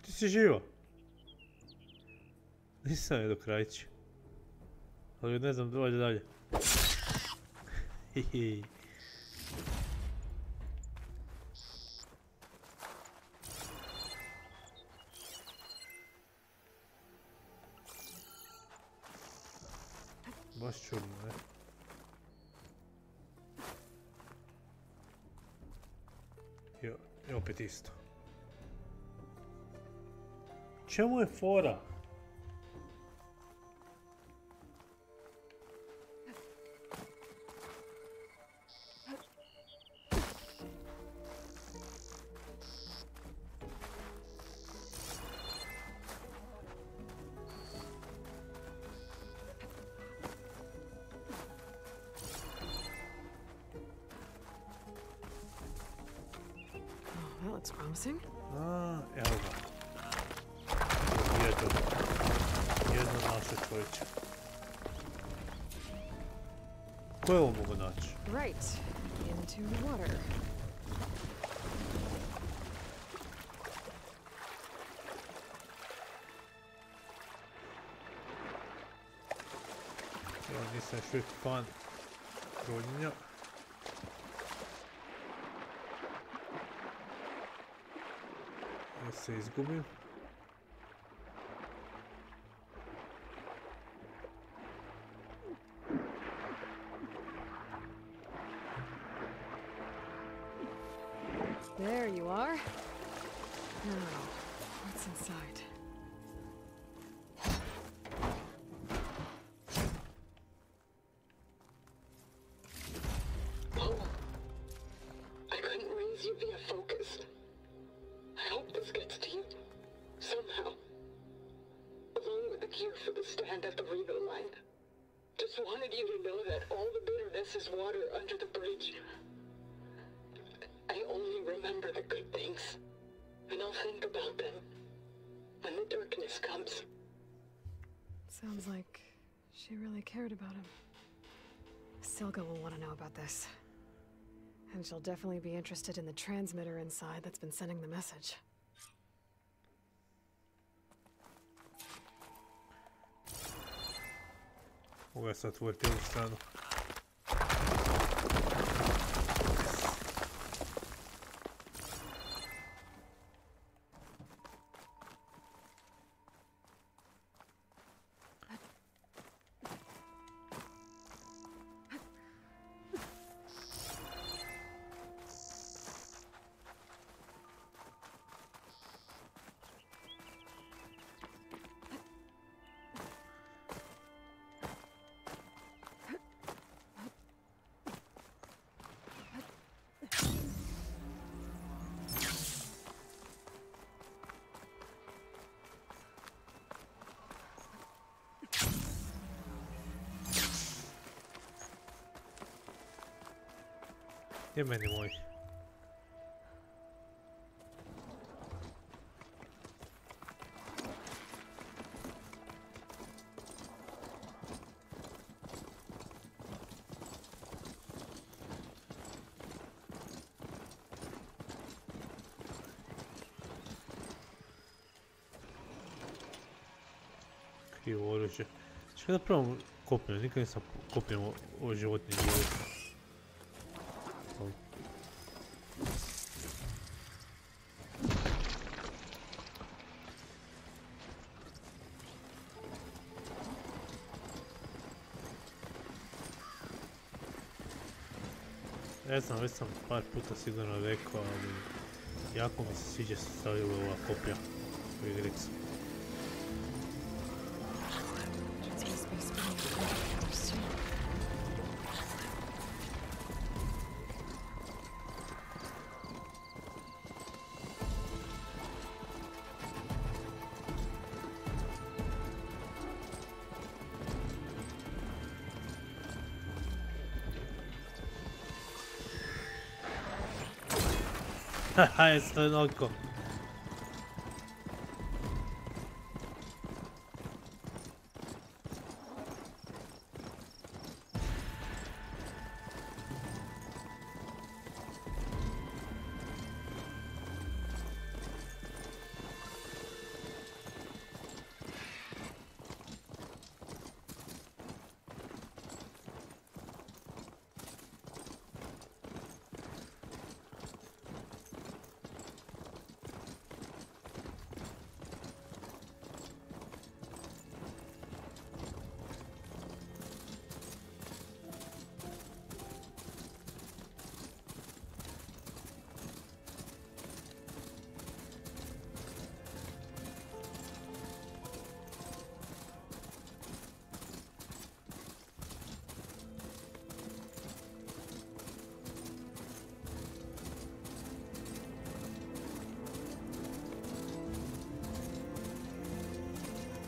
Speaker 1: Ti si živo? Nisam je do krajići. Ali ne znam, dođe dalje. Hihi. Baš čudno, ne? I opet isto. Čemu je fora?
Speaker 4: That's promising.
Speaker 1: Evo ga. Jedno naše čovječe. Ko je ovo mogu naći?
Speaker 4: Right. Into the water.
Speaker 1: Ja nisam još uvijek fan ronjenja. Ja se izgubim.
Speaker 4: There you are. Now, what's inside?
Speaker 9: Paul, I couldn't raise you via focus. I hope this gets to you, somehow. Along with the gear for the stand at the reload line. Just wanted you to know that all the bitterness is water under the bridge. I only remember the good things, and I'll think about them when the darkness comes.
Speaker 4: Sounds like she really cared about him. Silga will want to know about this. And she'll definitely be interested in the transmitter inside that's been sending the message.
Speaker 1: Mogu ja sad otvoriti ovu stranu. Gdje meni moj? Krivo oružje. Čekaj da probam kopnjem, nikad nisam kopnjem o životinji dijelu. Ne znam, već sam par puta sigurno rekao, ali jako mi se sviđa se stavila ova kopija u igricu. Haha, jest to oko.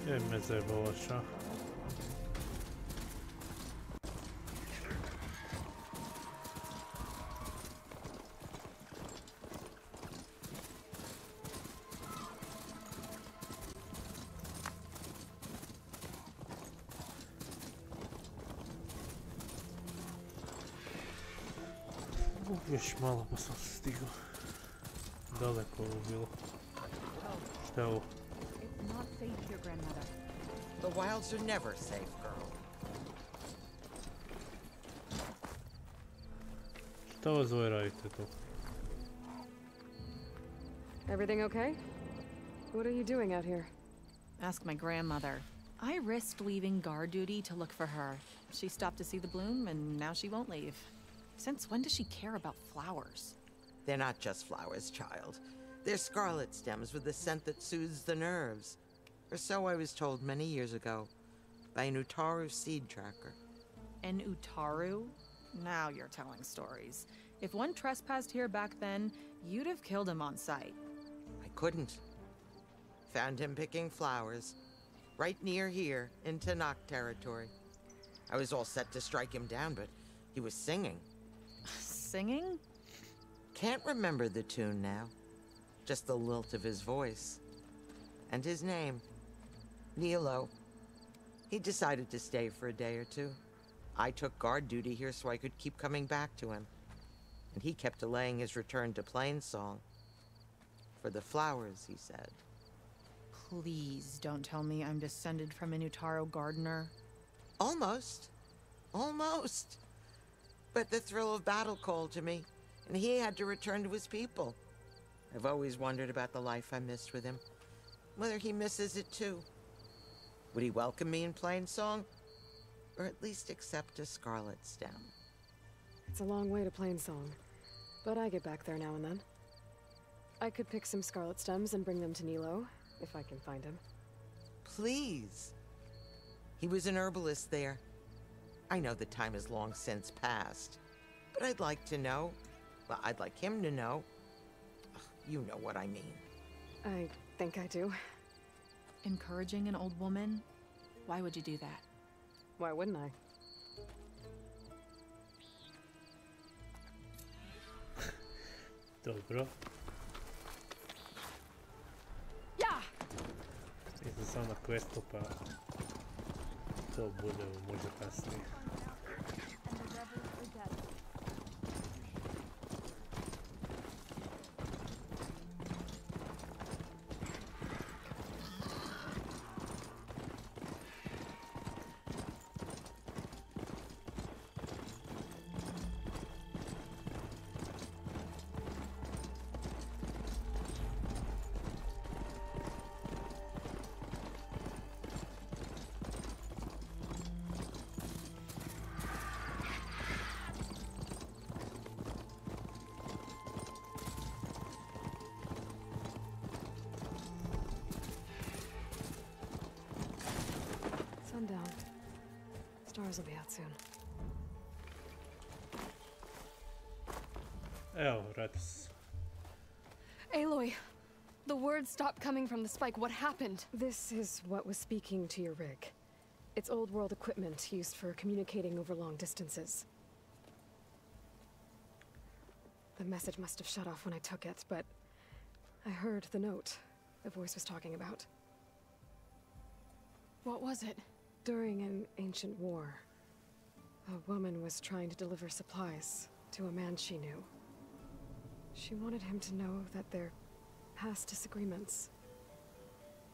Speaker 1: Me zajebavaš, a? Još malo pa sam stigao. Daleko ovo bilo. Šta je ovo?
Speaker 10: It's not safe here, grandmother.
Speaker 11: The wilds are never safe, girl.
Speaker 1: Šta vas dvoje radite tu?
Speaker 4: Everything okay? What are you doing out here?
Speaker 10: Ask my grandmother. I risked leaving guard duty to look for her. She stopped to see the bloom, and now she won't leave. Since when does she care about flowers?
Speaker 11: They're not just flowers, child. They're scarlet stems with a scent that soothes the nerves. Or so I was told many years ago by an Utaru seed tracker.
Speaker 10: An Utaru? Now you're telling stories. If one trespassed here back then, you'd have killed him on sight.
Speaker 11: I couldn't. Found him picking flowers, right near here in Tanakh territory. I was all set to strike him down, but he was singing.
Speaker 10: Singing?
Speaker 11: Can't remember the tune now. Just the lilt of his voice. And his name. Nilo. He decided to stay for a day or two. I took guard duty here so I could keep coming back to him. And he kept delaying his return to Plainsong. For the flowers, he said.
Speaker 10: Please don't tell me I'm descended from an Utaru gardener.
Speaker 11: Almost. Almost. But the thrill of battle called to me, and he had to return to his people. I've always wondered about the life I missed with him. Whether he misses it too. Would he welcome me in Plainsong? Or at least accept a scarlet stem?
Speaker 4: It's a long way to Plainsong, but I get back there now and then. I could pick some scarlet stems and bring them to Nilo, if I can find him.
Speaker 11: Please. He was an herbalist there. I know the time has long since passed, but I'd like to know. Well, I'd like him to know. You know what I mean.
Speaker 4: I think I do.
Speaker 10: Encouraging an old woman? Why would you do that?
Speaker 4: Why wouldn't I?
Speaker 1: Dobro.
Speaker 8: Yeah.
Speaker 1: Idem sam na questu pa to bude možda kasnije.
Speaker 8: And the rebels are dead.
Speaker 4: Sundown. Stars will be out soon.
Speaker 1: Evo, vrati se.
Speaker 6: Aloy, the words stopped coming from the spike. What happened?
Speaker 4: This is what was speaking to your rig. It's old world equipment used for communicating over long distances. The message must have shut off when I took it, but I heard the note the voice was talking about.
Speaker 6: What was it?
Speaker 4: During an ancient war, a woman was trying to deliver supplies to a man she knew. She wanted him to know that their past disagreements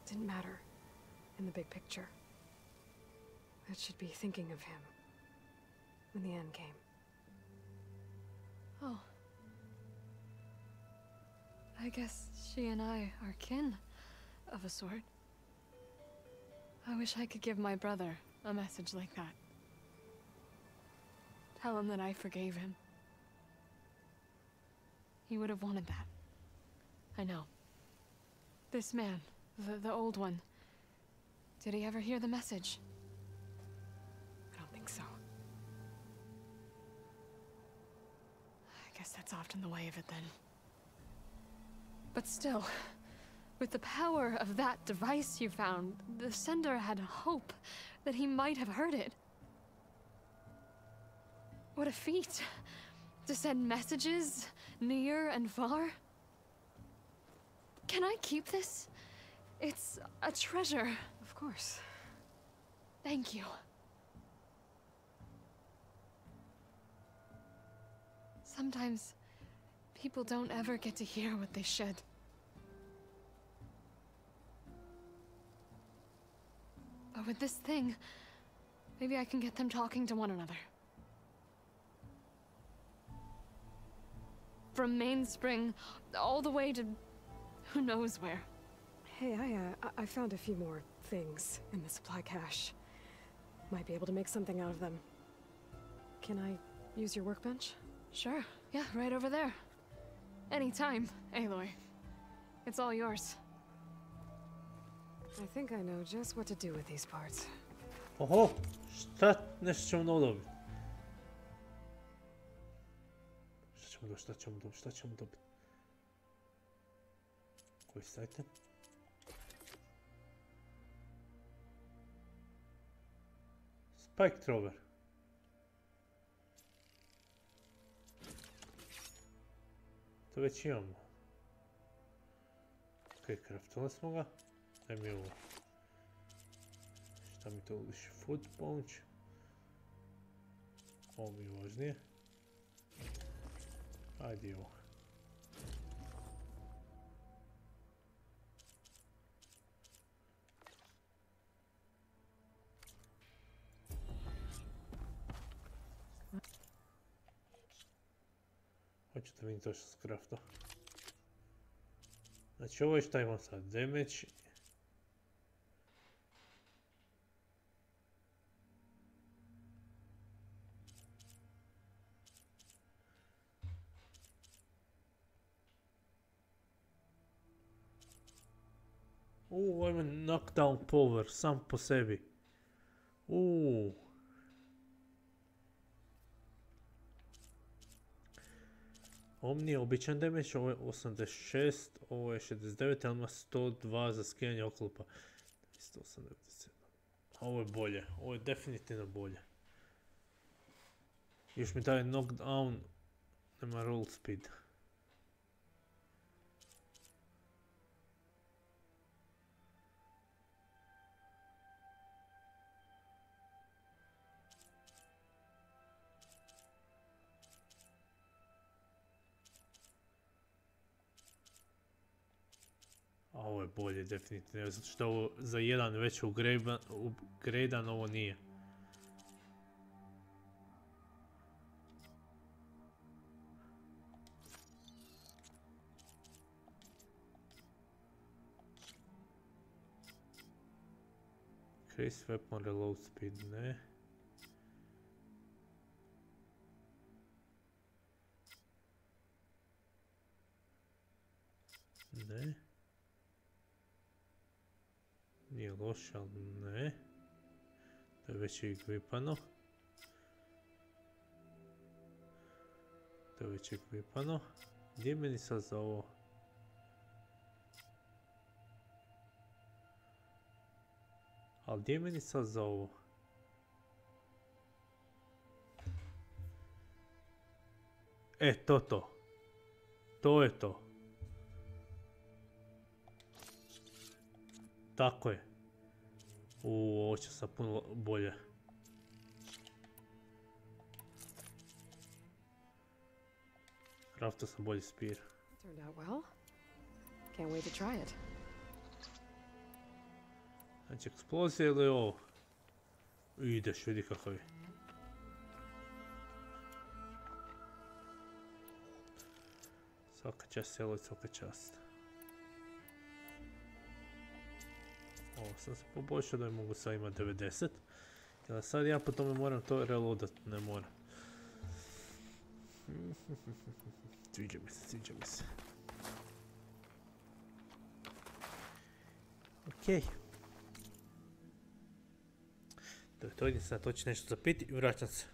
Speaker 4: didn't matter in the big picture. That she'd be thinking of him when the end came.
Speaker 6: Oh. I guess she and I are kin, of a sort. I wish I could give my brother a message like that. Tell him that I forgave him. He would have wanted that. I know. This man, the old one, did he ever hear the message?
Speaker 4: I don't think so.
Speaker 6: I guess that's often the way of it then. But still, With the power of that device you found, the sender had hope that he might have heard it. What a feat. To send messages near and far. Can I keep this? It's a treasure.
Speaker 4: Of course.
Speaker 6: Thank you. Sometimes people don't ever get to hear what they should. But with this thing, maybe I can get them talking to one another. From Mainspring all the way to who knows where.
Speaker 4: Hey, I found a few more things in the supply cache. Might be able to make something out of them. Can I use your workbench?
Speaker 6: Sure. Yeah, right over there. Anytime, Aloy. It's all yours.
Speaker 4: I think I know just what to do with these parts.
Speaker 1: Oho, nešto ćemo novo dobiti. Šta ćemo dobiti? Koji sajte? Spike thrower. To već imamo. Ok, craftali smo ga. Daj mi ovo. Šta mi to liši? Food punch. Ovo mi je važnije. Ajde ovo. Hoću da vidim to što se krafta. Znači ovo je šta imam sad, damage. Ovo ima knockdown power, sam po sebi. Ovo nije običan damage, ovo je 86, ovo je 69, ali ima 102 za skijanje oklopa. 187. Ovo je bolje, ovo je definitivno bolje. Još mi daje knockdown, nema roll speed. Ovo je bolje definitivno, zato što ovo za jedan već upgradean, ovo nije. Increase weapon reload speed, ne. Ne. Nije loše, ali ne. To je već ekvipano. To je već ekvipano. Gdje je meni sad za ovo? Ali gdje je meni sad za ovo? To. To je to. Tako je. Ovo će sad puno bolje. Craftao sam bolji spear.
Speaker 4: Turned out well. Can't wait to try it.
Speaker 1: Znači eksplozija ili ovo? Ideš, vidi kakav je. Svaka čast selo, svaka čast. Ovo sam se poboljšao da je mogu sad imati 90. Jer sad ja po tome moram to reloadat, ne moram. Sviđa mi se. Okej. To idem sad toći nešto za piti i vraćam se.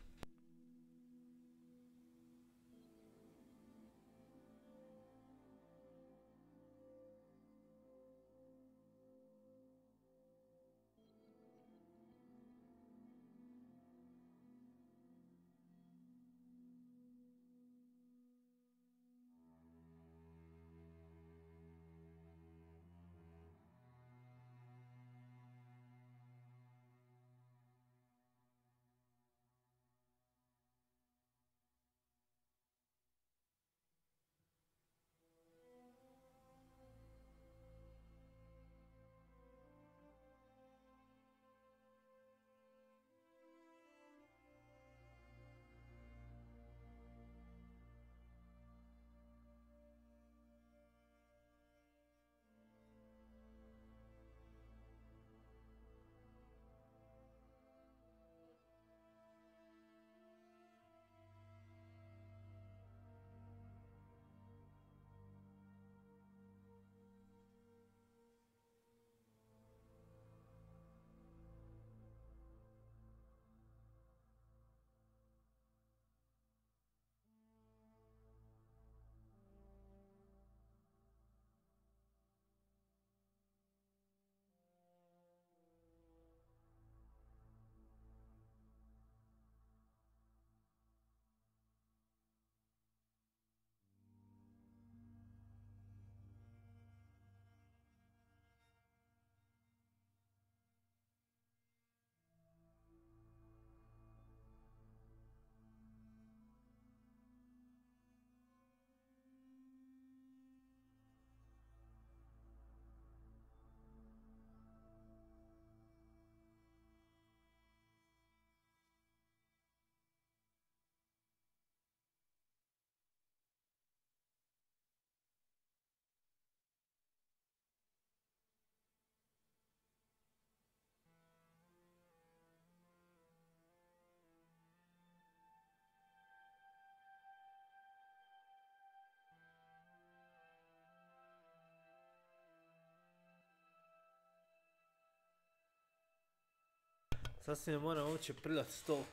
Speaker 1: Sasvim moram uopće prljati stol.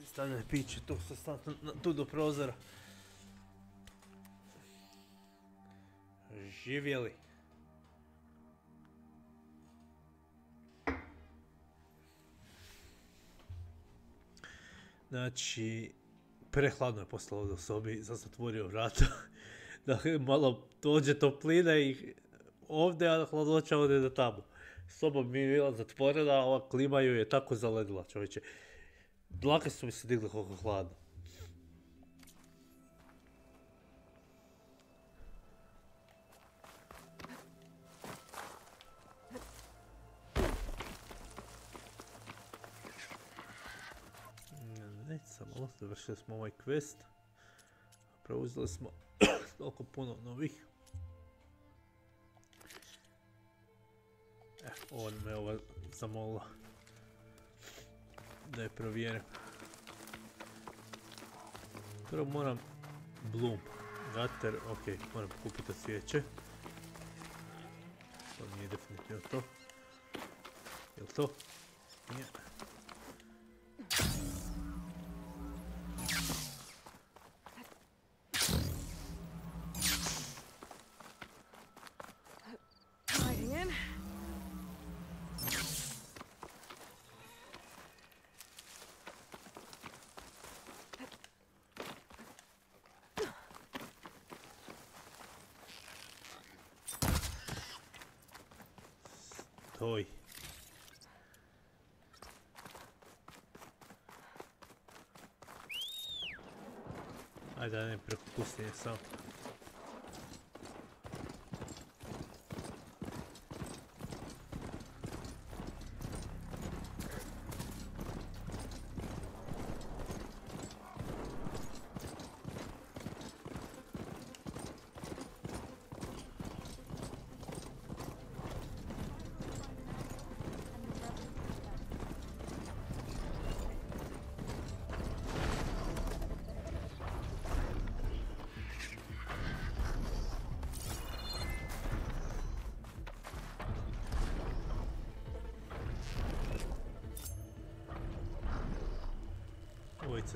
Speaker 1: Stavljanje piće tu tu do prozora. Živjeli. Znači, prehladno je postalo u sobi, sad sam otvorio vrata. Da malo dođe toplina i ovdje, a hladnoća ode do tamo. Soba mi je bila zatvorena, a ova klima ju je tako zaledila, čovječe. Dlake su mi se digle koliko hladno. Samo završili smo ovaj quest. Preuzeli smo toliko puno novih. Ovo me ova zamolila da je provjerim. Prvo moram bloom, gutter, ok, moram kupiti svijeće. To nije definitivno to. Jel to? Nije. Oj. Ajde, da ne preko pustinje sam.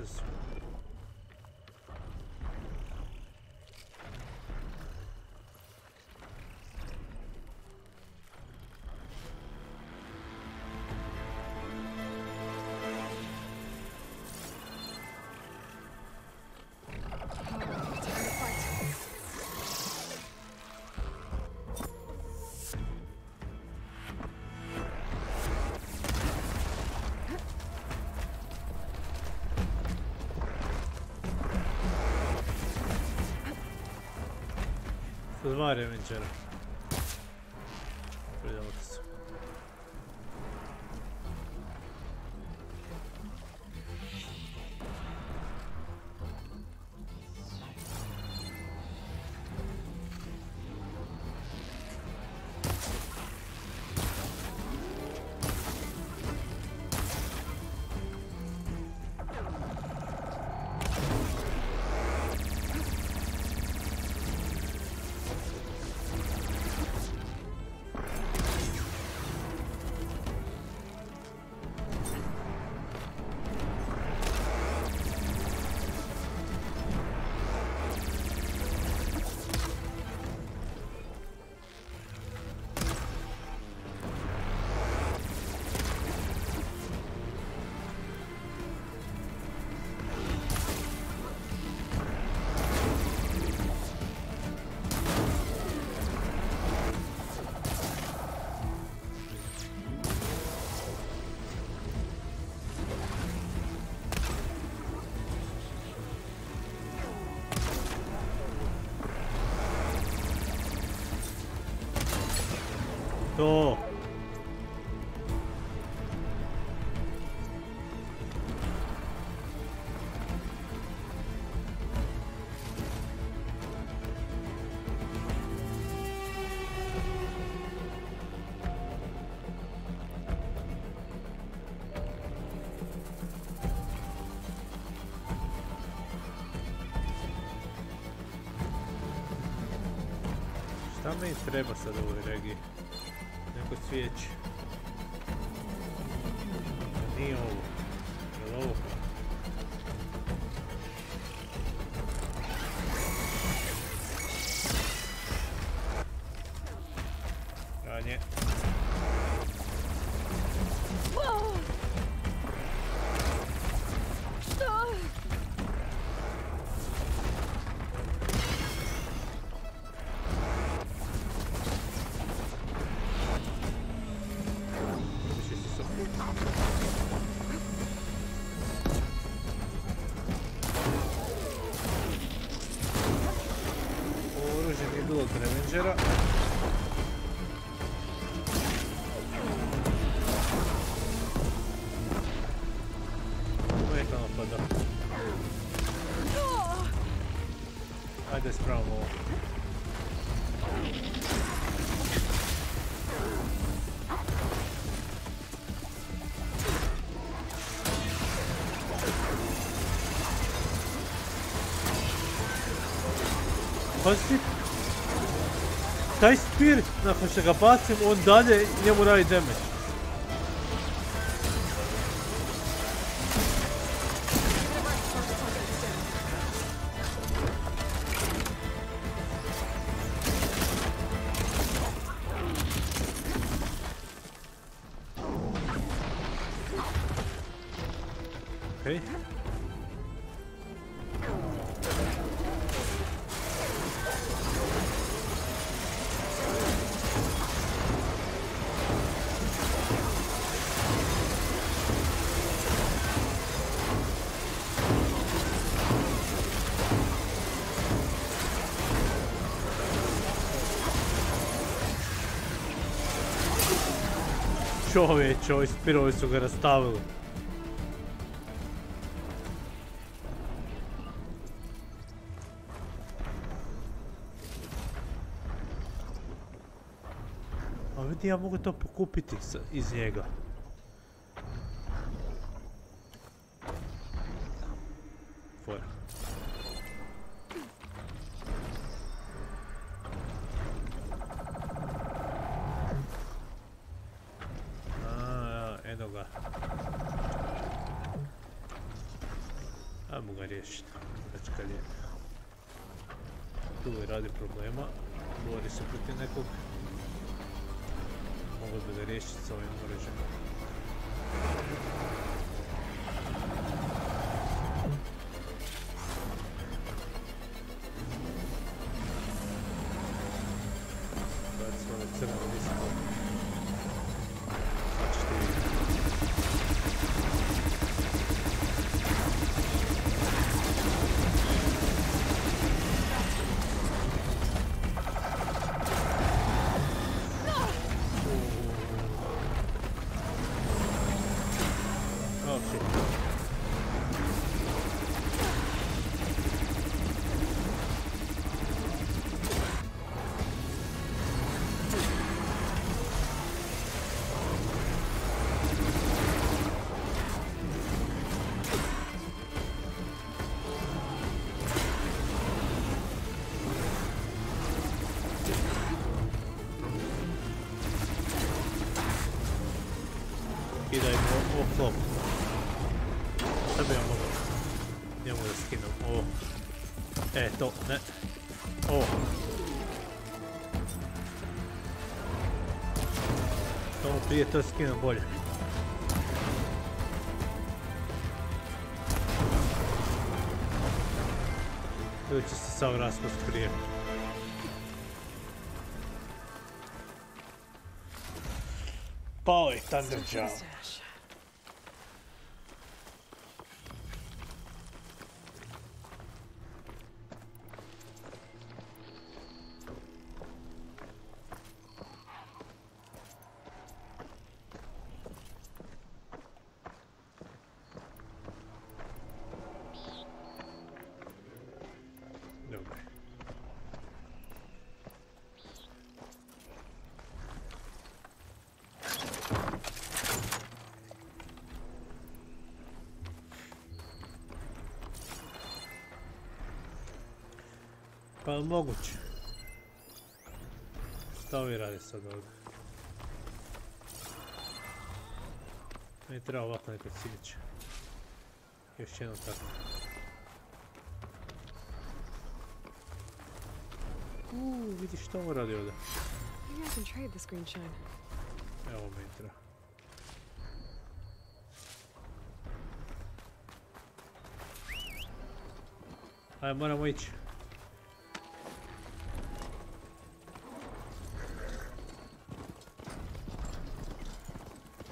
Speaker 1: Su. Dva revenđera. Pridjelo se. To. Šta mi treba sad u ovoj regiji? Neko cvijeće. Nije ovo. Je li ovo? Ranje. Oružje nije bilo od Revengera. Umetano pada. Ajde spravimo ovo. Pazi, taj spirit, nakon što ga bacim, on dalje njemu radi damage. Okej. Čovječe, ovi spirovi su ga rastavili. A vidi, ja mogu to pokupiti iz njega. Fora. Eno ga. Ajmo ga riješiti. Znači kad je tu radi problema, bori se protiv nekog. Mogu bi ga riješiti sa ovim oružjem. Baci ove crne listo. Sad ćete vidjeti. Kidajmo oklop. Sad bi ja mogao njemu da skinem ovo. To, ne. Ovo. Samo prije to skinem bolje. Tu će se sav raspust prije. Pao je Thunderjaw. Pa moguće. Šta ovi radi sad ovdje? Ne treba ovako nekad silić. Još jednom tako. Vidi što ovo radi ovdje.
Speaker 4: Maybe I can trade this green shine.
Speaker 1: Evo me treba. Ajde, moramo ići.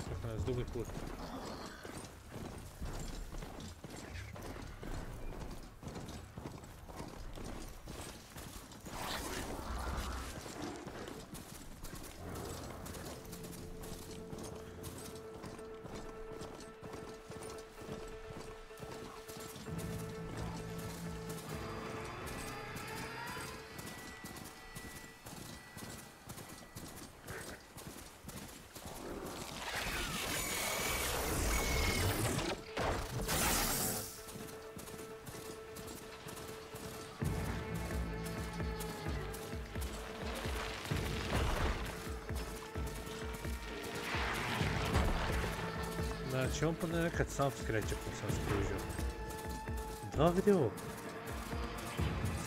Speaker 1: Čekaj nas dugi put. Znači on pa nekad sam skreće ko sam skružio. Da, vidi ovo.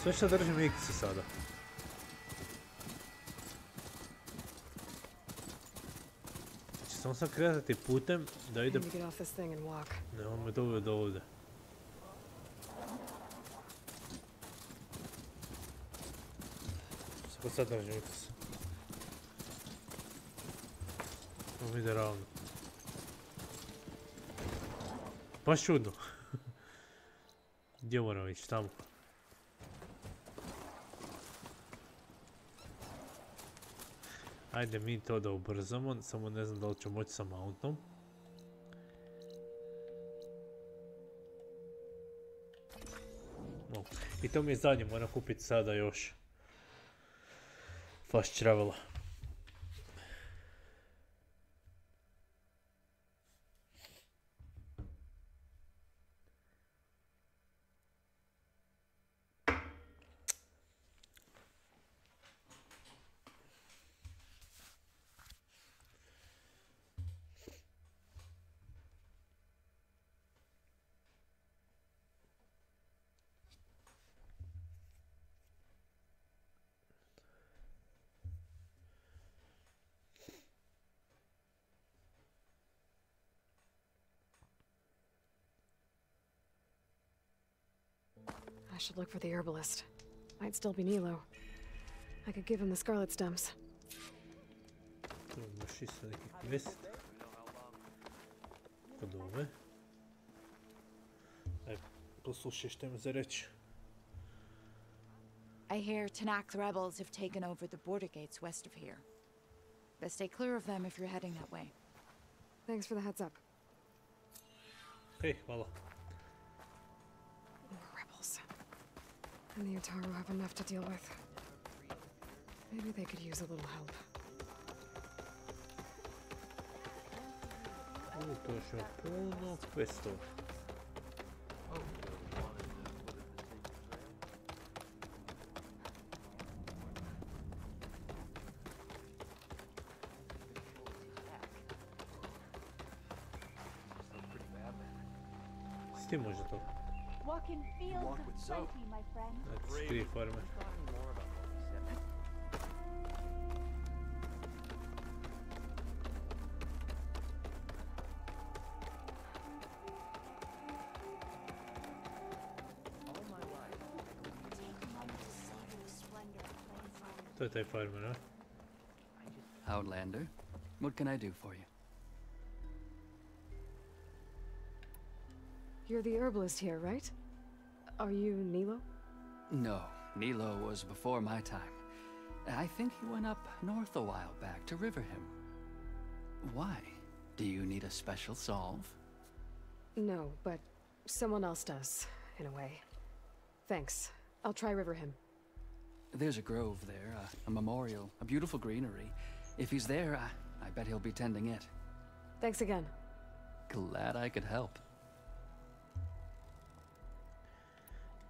Speaker 1: Sve što držim X sada. Znači samo sam kretati putem da idem... Ne, on me doveo do ovdje. Samo sad držim X. On ide ravno. Baš čudno. Gdje moram ići? Tamo. Ajde mi to da ubrzamo, samo ne znam da li ću moći sa mountom. No. I to mi je zadnje, moram kupiti sada još. Fast travela.
Speaker 4: I should look for the herbalist. Might still be Nilo. I could give him the scarlet stems.
Speaker 1: Još isto neki quest. Kod ove. Aj, poslušaj što im za reći.
Speaker 12: I hear Tanakh rebels have taken over the border gates west of here. Best stay clear of them if you're heading that way.
Speaker 4: Thanks for the heads up.
Speaker 1: Hej, hvala.
Speaker 4: Rebels. And the Utaru have enough to deal with. Maybe they could use a little help.
Speaker 1: To još ima puno questova. S tim može to.
Speaker 13: Walk in fields of plenty, my friend.
Speaker 1: Znači, 3 farme. To je taj farmer, a?
Speaker 14: Outlander, what can I do for you?
Speaker 4: You're the herbalist here, right? Are you Nilo?
Speaker 14: No, Nilo was before my time. I think he went up north a while back to Riverham. Why? Do you need a special solve?
Speaker 4: No, but someone else does, in a way. Thanks. I'll try Riverham.
Speaker 14: There's a grove there, a memorial, a beautiful greenery. If he's there, I bet he'll be tending it.
Speaker 4: Thanks again.
Speaker 14: Glad I could help.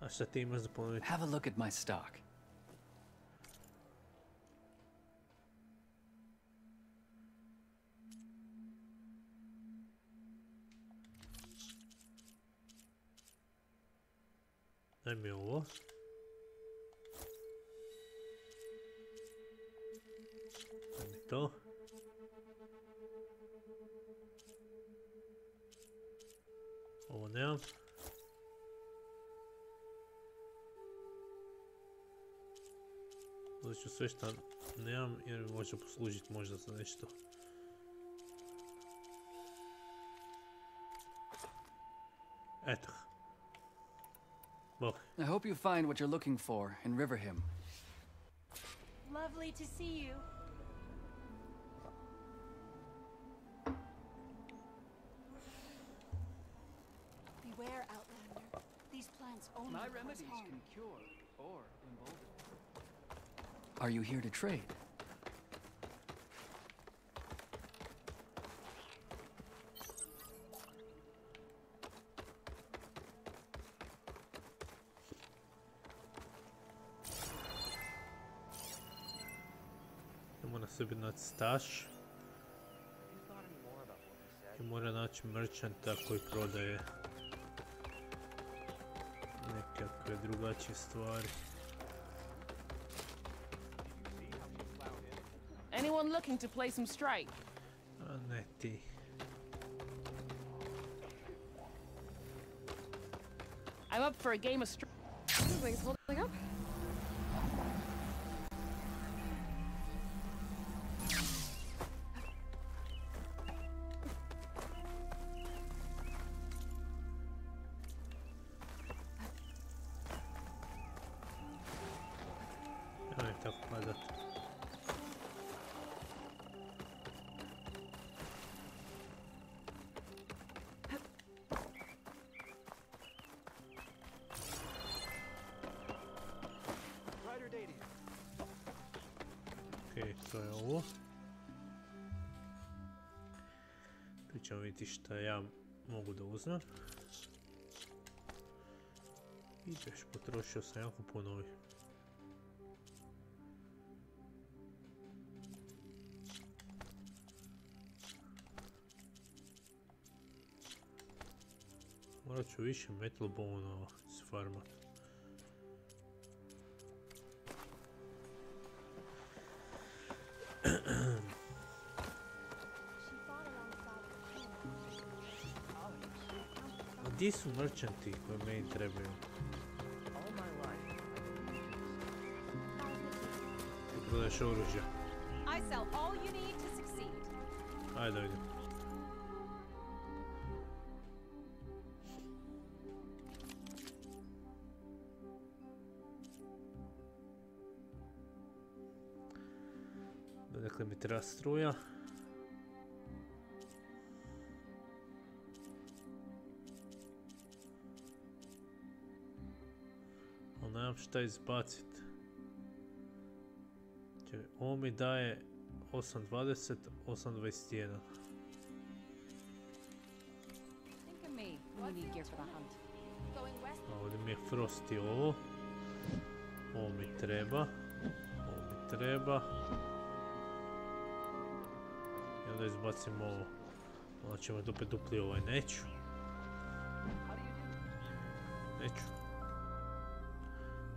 Speaker 1: A šta ti imaš za ponoviti?
Speaker 14: Have a look at my stock.
Speaker 1: Daj mi ovo. Daj mi to. Ovo nemam. Uzet ću sve što nemam jer mi može poslužiti možda za nešto. Eto. Bok.
Speaker 14: I hope you find what you're looking for in Riverhim.
Speaker 13: Lovely to see you. Beware, Outlander. These plants only
Speaker 14: My
Speaker 13: cause
Speaker 14: remedies
Speaker 13: harm.
Speaker 14: can cure or embolden. Are you here to trade?
Speaker 1: Mora sebi naći stash i mora naći merchanta koji prodaje nekakve drugačije stvari.
Speaker 15: Anyone looking to play some strike?
Speaker 1: A ne ti.
Speaker 15: I'm up for a game of strike.
Speaker 4: Wings holding up?
Speaker 1: Nemoj tako padat. Okej, to je ovo. Tu ćemo vidjeti šta ja mogu da uzmem. Ideš, potrošio sam jako puno ovih. Morat ću više metal bonova s farmat. A gdje su merchanti koji meni trebaju? Ti prodaješ oružje.
Speaker 3: I sell all you need to succeed.
Speaker 1: Ajde, idem. Dakle mi treba struja. Ali nemam šta izbacit. Ovo mi daje 8.20, 8.21.
Speaker 3: Think of me when you need gear for the hunt.
Speaker 1: A ovdje mi je Frosty ovo. Ovo mi treba. Ovo mi treba. I onda izbacim ovo. Onda ćemo opet dupli ovaj. Neću. Neću.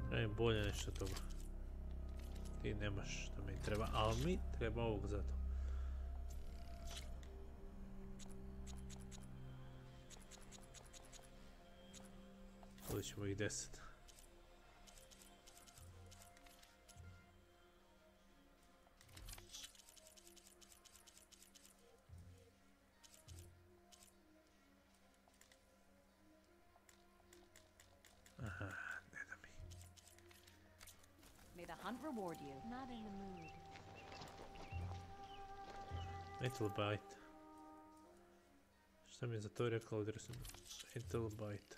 Speaker 1: Treba mi bolje nešto toga. Ti nemaš što mi treba, ali mi treba ovog zato. Ovdje ćemo ih 10. Aha, ne da mi.
Speaker 3: May the hunt reward you.
Speaker 13: Not in the mood.
Speaker 1: Metal bite. Šta mi je za to rekao adresu? Metal bite.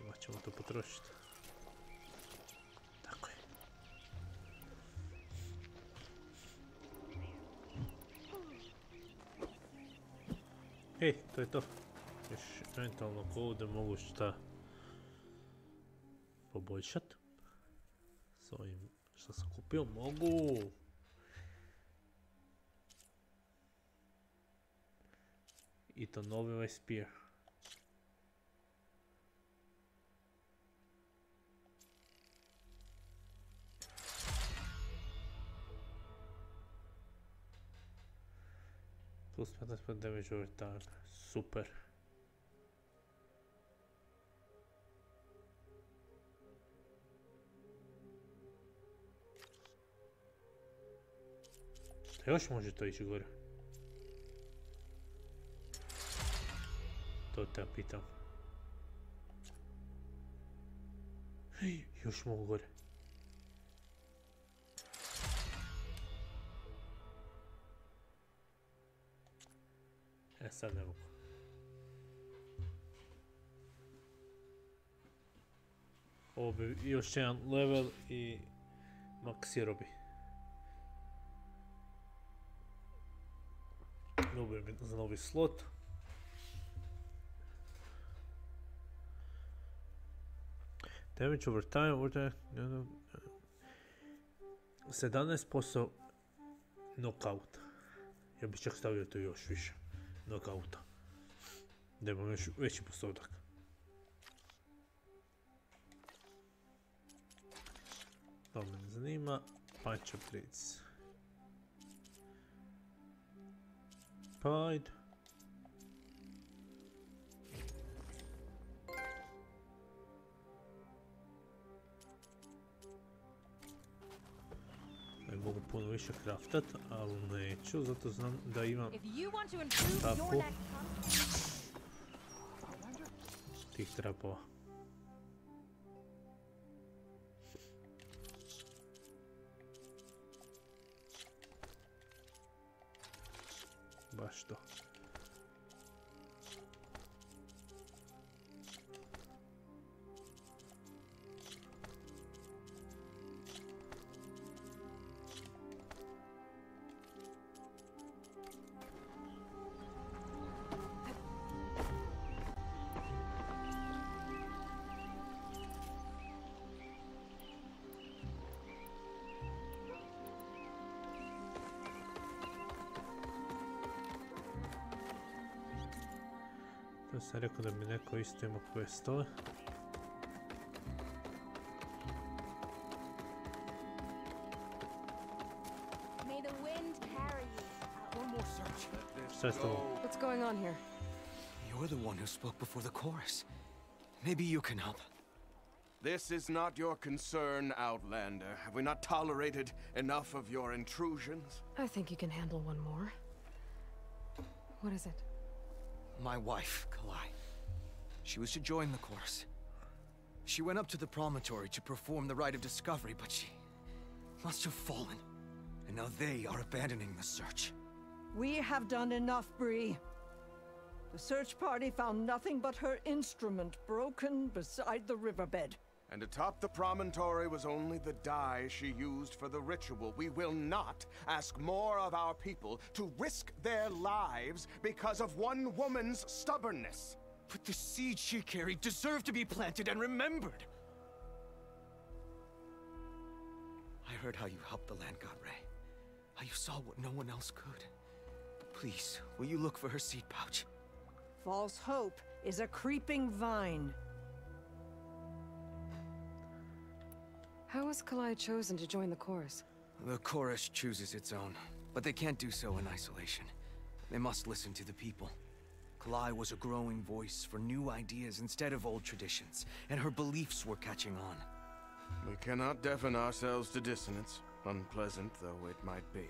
Speaker 1: Ovo ćemo to potrošiti. Tako je. Ej, to je to. Još eventualno ako ovdje mogu šta poboljšat. S ovim što sam kupio mogu. I to novi ovaj spear. Plus 15% damage over time. Super. Šta još može to ići gore? To te pitam. Hej, još mogu gore. Sad ne mogu. Ovo bi još jedan level i maksirao bi. Dobio bi za novi slot. Damage over time, 17% knockout. Ja bih čak stavio to još više. Knockouta. Da imam još veći postotak. To me ne zanima. Punch up blitz. Pa ajde. Mogu puno više craftat, ali neću, zato znam da imam tako tih trapova. Baš to. Sam rekao da bi neko isto ima questove. Šta je s tobom?
Speaker 4: What's going on here?
Speaker 16: You're the one who spoke before the chorus. Maybe you can help.
Speaker 17: This is not your concern, Outlander. Have we not tolerated enough of your intrusions?
Speaker 4: I think you can handle one more. What is it?
Speaker 16: My wife, Kalai. She was to join the chorus. She went up to the promontory to perform the rite of discovery, but she must have fallen. And now they are abandoning the search.
Speaker 18: We have done enough, Bree. The search party found nothing but her instrument broken beside the riverbed.
Speaker 17: And atop the promontory was only the dye she used for the ritual. We will not ask more of our people to risk their lives because of one woman's stubbornness.
Speaker 16: But the seed she carried deserved to be planted and remembered. I heard how you helped the land god Ray. How you saw what no one else could. Please, will you look for her seed pouch?
Speaker 18: False hope is a creeping vine.
Speaker 4: How was Kalai chosen to join the chorus?
Speaker 16: The chorus chooses its own, but they can't do so in isolation. They must listen to the people. Kalai was a growing voice for new ideas instead of old traditions, and her beliefs were catching on.
Speaker 17: We cannot deafen ourselves to dissonance, unpleasant though it might be.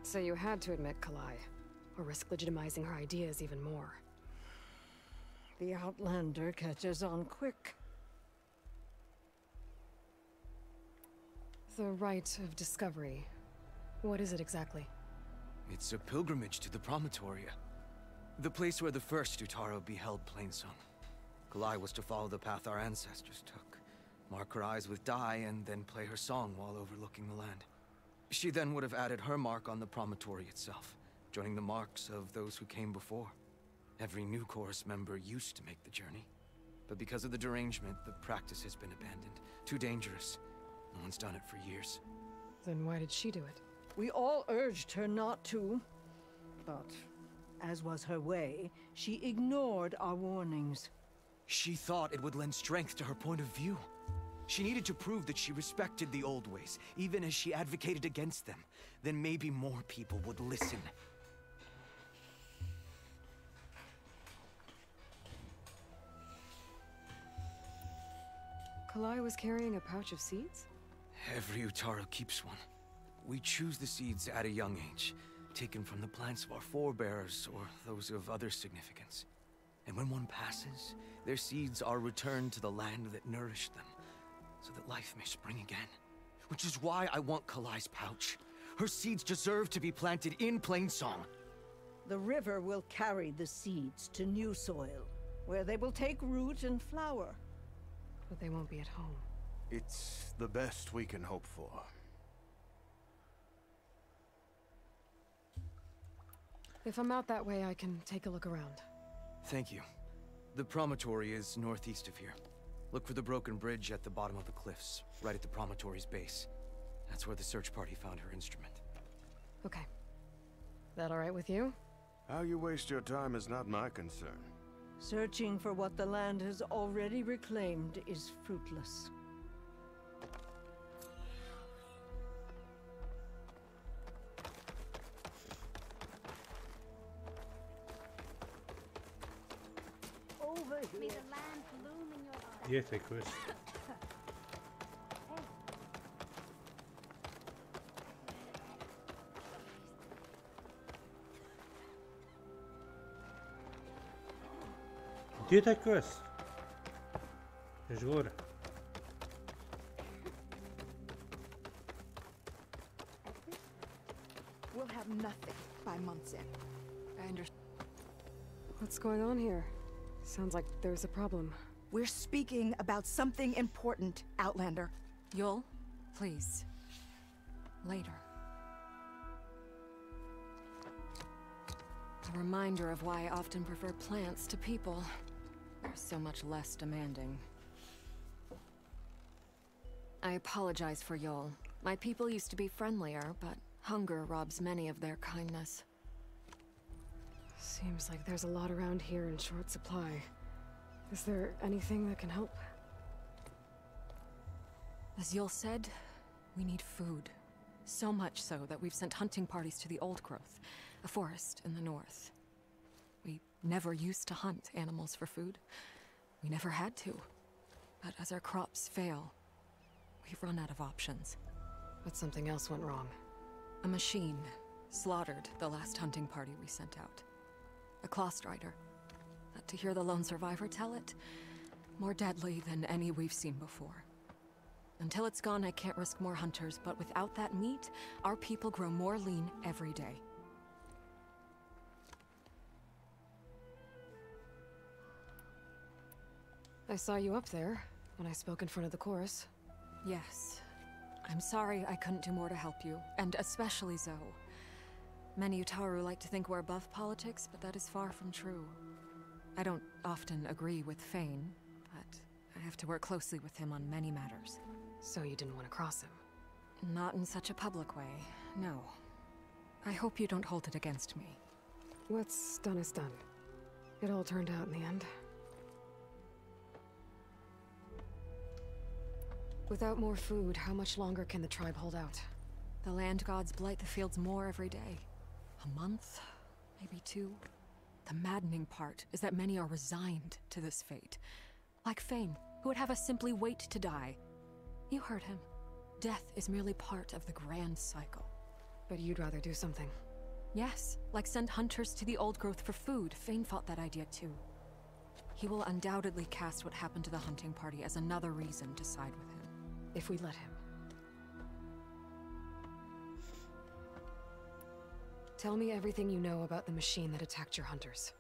Speaker 4: So you had to admit Kalai, or risk legitimizing her ideas even more.
Speaker 18: The Outlander catches on quick.
Speaker 4: The rite of discovery. What is it exactly?
Speaker 16: It's a pilgrimage to the promontory. The place where the first Utaro beheld Plainsong. Kalai was to follow the path our ancestors took. Mark her eyes with dye and then play her song while overlooking the land. She then would have added her mark on the promontory itself, joining the marks of those who came before. Every new chorus member used to make the journey. But because of the derangement, the practice has been abandoned. Too dangerous. No one's done it for years.
Speaker 4: Then why did she do it?
Speaker 18: We all urged her not to, but as was her way, she ignored our warnings.
Speaker 16: She thought it would lend strength to her point of view. She needed to prove that she respected the old ways, even as she advocated against them. Then maybe more people would listen.
Speaker 4: Kalai was carrying a pouch of seeds?
Speaker 16: Every Utaro keeps one. We choose the seeds at a young age, taken from the plants of our forebears or those of other significance. And when one passes, their seeds are returned to the land that nourished them, so that life may spring again. Which is why I want Kalai's pouch. Her seeds deserve to be planted in Plainsong.
Speaker 18: The river will carry the seeds to new soil, where they will take root and flower.
Speaker 4: But they won't be at home.
Speaker 17: It's the best we can hope for.
Speaker 4: If I'm out that way, I can take a look around.
Speaker 16: Thank you. The promontory is northeast of here. Look for the broken bridge at the bottom of the cliffs, right at the promontory's base. That's where the search party found her instrument.
Speaker 4: Okay. That all right with you?
Speaker 17: How you waste your time is not my concern.
Speaker 18: Searching for what the land has already reclaimed is fruitless. Over
Speaker 13: May
Speaker 18: here.
Speaker 13: the land bloom in your step.
Speaker 1: Gdje je taj quest? Gdje je taj quest? Još gore.
Speaker 12: We'll have nothing by month's end. I understand.
Speaker 4: What's going on here? Sounds like there's a problem.
Speaker 12: We're speaking about something important, Outlander.
Speaker 10: Yul, please. Later. A reminder of why I often prefer plants to people. They're so much less demanding. I apologize for Yul. My people used to be friendlier, but hunger robs many of their kindness.
Speaker 4: Seems like there's a lot around here in short supply. Is there anything that can help?
Speaker 10: As Yul said, we need food. So much so that we've sent hunting parties to the Old Growth, a forest in the north. We never used to hunt animals for food. We never had to. But as our crops fail, we've run out of options.
Speaker 4: But something else went wrong.
Speaker 10: A machine slaughtered the last hunting party we sent out. A claw strider. But to hear the lone survivor tell it, more deadly than any we've seen before. Until it's gone, I can't risk more hunters, but without that meat, our people grow more lean every day.
Speaker 4: I saw you up there when I spoke in front of the chorus.
Speaker 10: Yes. I'm sorry I couldn't do more to help you, and especially Zoe. Many Utaru like to think we're above politics, but that is far from true. I don't often agree with Fane, but I have to work closely with him on many matters.
Speaker 4: So you didn't want to cross him?
Speaker 10: Not in such a public way, no. I hope you don't hold it against me.
Speaker 4: What's done is done. It all turned out in the end. Without more food, how much longer can the tribe hold out?
Speaker 10: The land gods blight the fields more every day. A month, maybe 2. The maddening part is that many are resigned to this fate. Like Fane, who would have us simply wait to die. You heard him. Death is merely part of the grand cycle.
Speaker 4: But you'd rather do something.
Speaker 10: Yes, like send hunters to the Old Growth for food. Fane fought that idea too. He will undoubtedly cast what happened to the hunting party as another reason to side with him.
Speaker 4: If we let him. Tell me everything you know about the machine that attacked your hunters.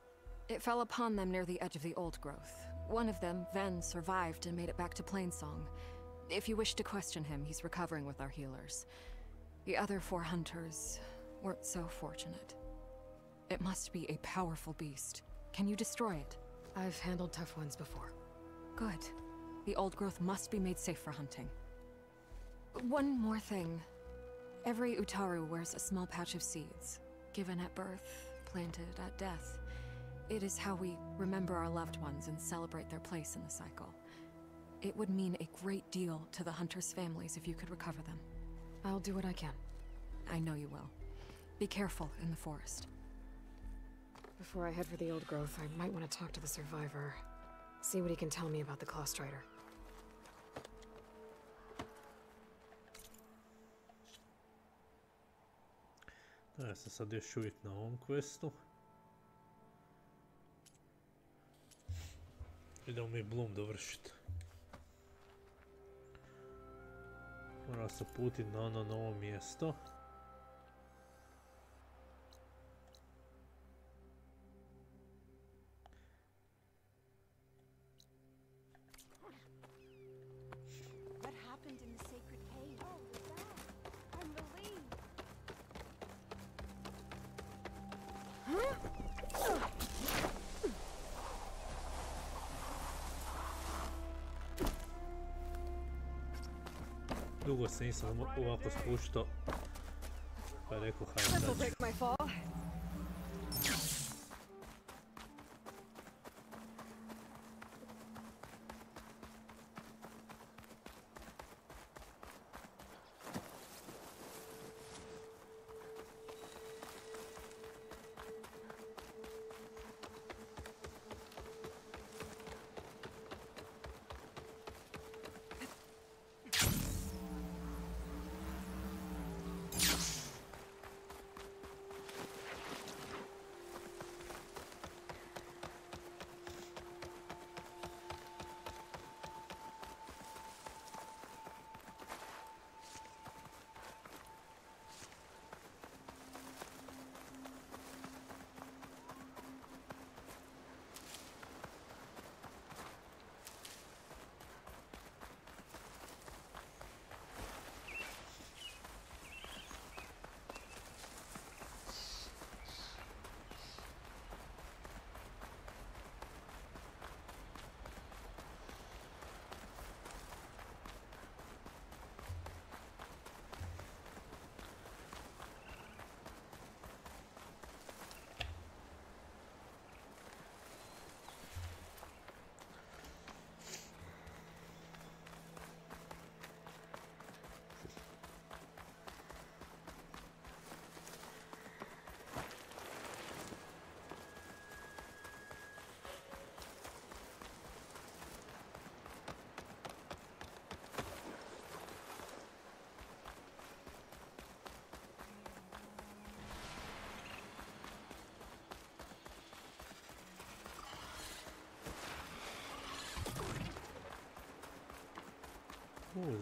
Speaker 10: It fell upon them near the edge of the Old Growth. One of them, Ven, survived and made it back to Plainsong. If you wish to question him, he's recovering with our healers. The other 4 hunters weren't so fortunate. It must be a powerful beast. Can you destroy it?
Speaker 4: I've handled tough ones before.
Speaker 10: Good. The Old Growth must be made safe for hunting. One more thing. Every Utaru wears a small pouch of seeds, given at birth, planted at death. It is how we remember our loved ones and celebrate their place in the cycle. It would mean a great deal to the hunters' families if you could recover them.
Speaker 4: I'll do what I can.
Speaker 10: I know you will. Be careful in the forest.
Speaker 4: Before I head for the old growth, I might want to talk to the survivor. See what he can tell me about the Claw Strider.
Speaker 1: Da, ja sam sad još uvijek na ovom questu. Idemo mi Bloom dovršiti. Moram se putiti na ono novo mjesto.
Speaker 13: What happened in the sacred cave? Oh, that. I'm relieved.
Speaker 1: Dugo se nisam ovako spuštao, pa je rekao hajde
Speaker 4: This'll
Speaker 1: sad.
Speaker 4: break my fall.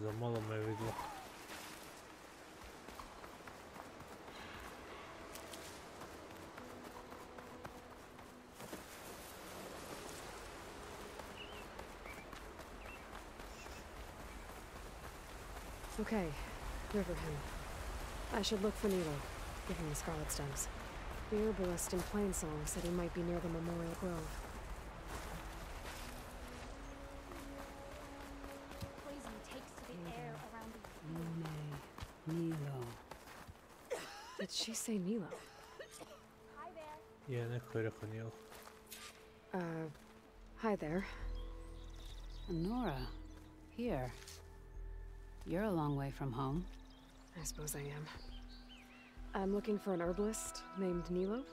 Speaker 1: Za malo me vidjelo.
Speaker 4: Okay, Riverham. I should look for Nilo, give him the scarlet stems. The herbalist in Plainsong said he might be near the Memorial Grove.
Speaker 13: Poison takes to the air around the...
Speaker 4: Nilo. Did she say Nilo?
Speaker 13: Hi there.
Speaker 1: Je, neko je rekao Nilo.
Speaker 4: Hi there.
Speaker 19: Nora, here. You're a long way from home.
Speaker 4: I suppose I am. I'm looking for an herbalist named Nilo.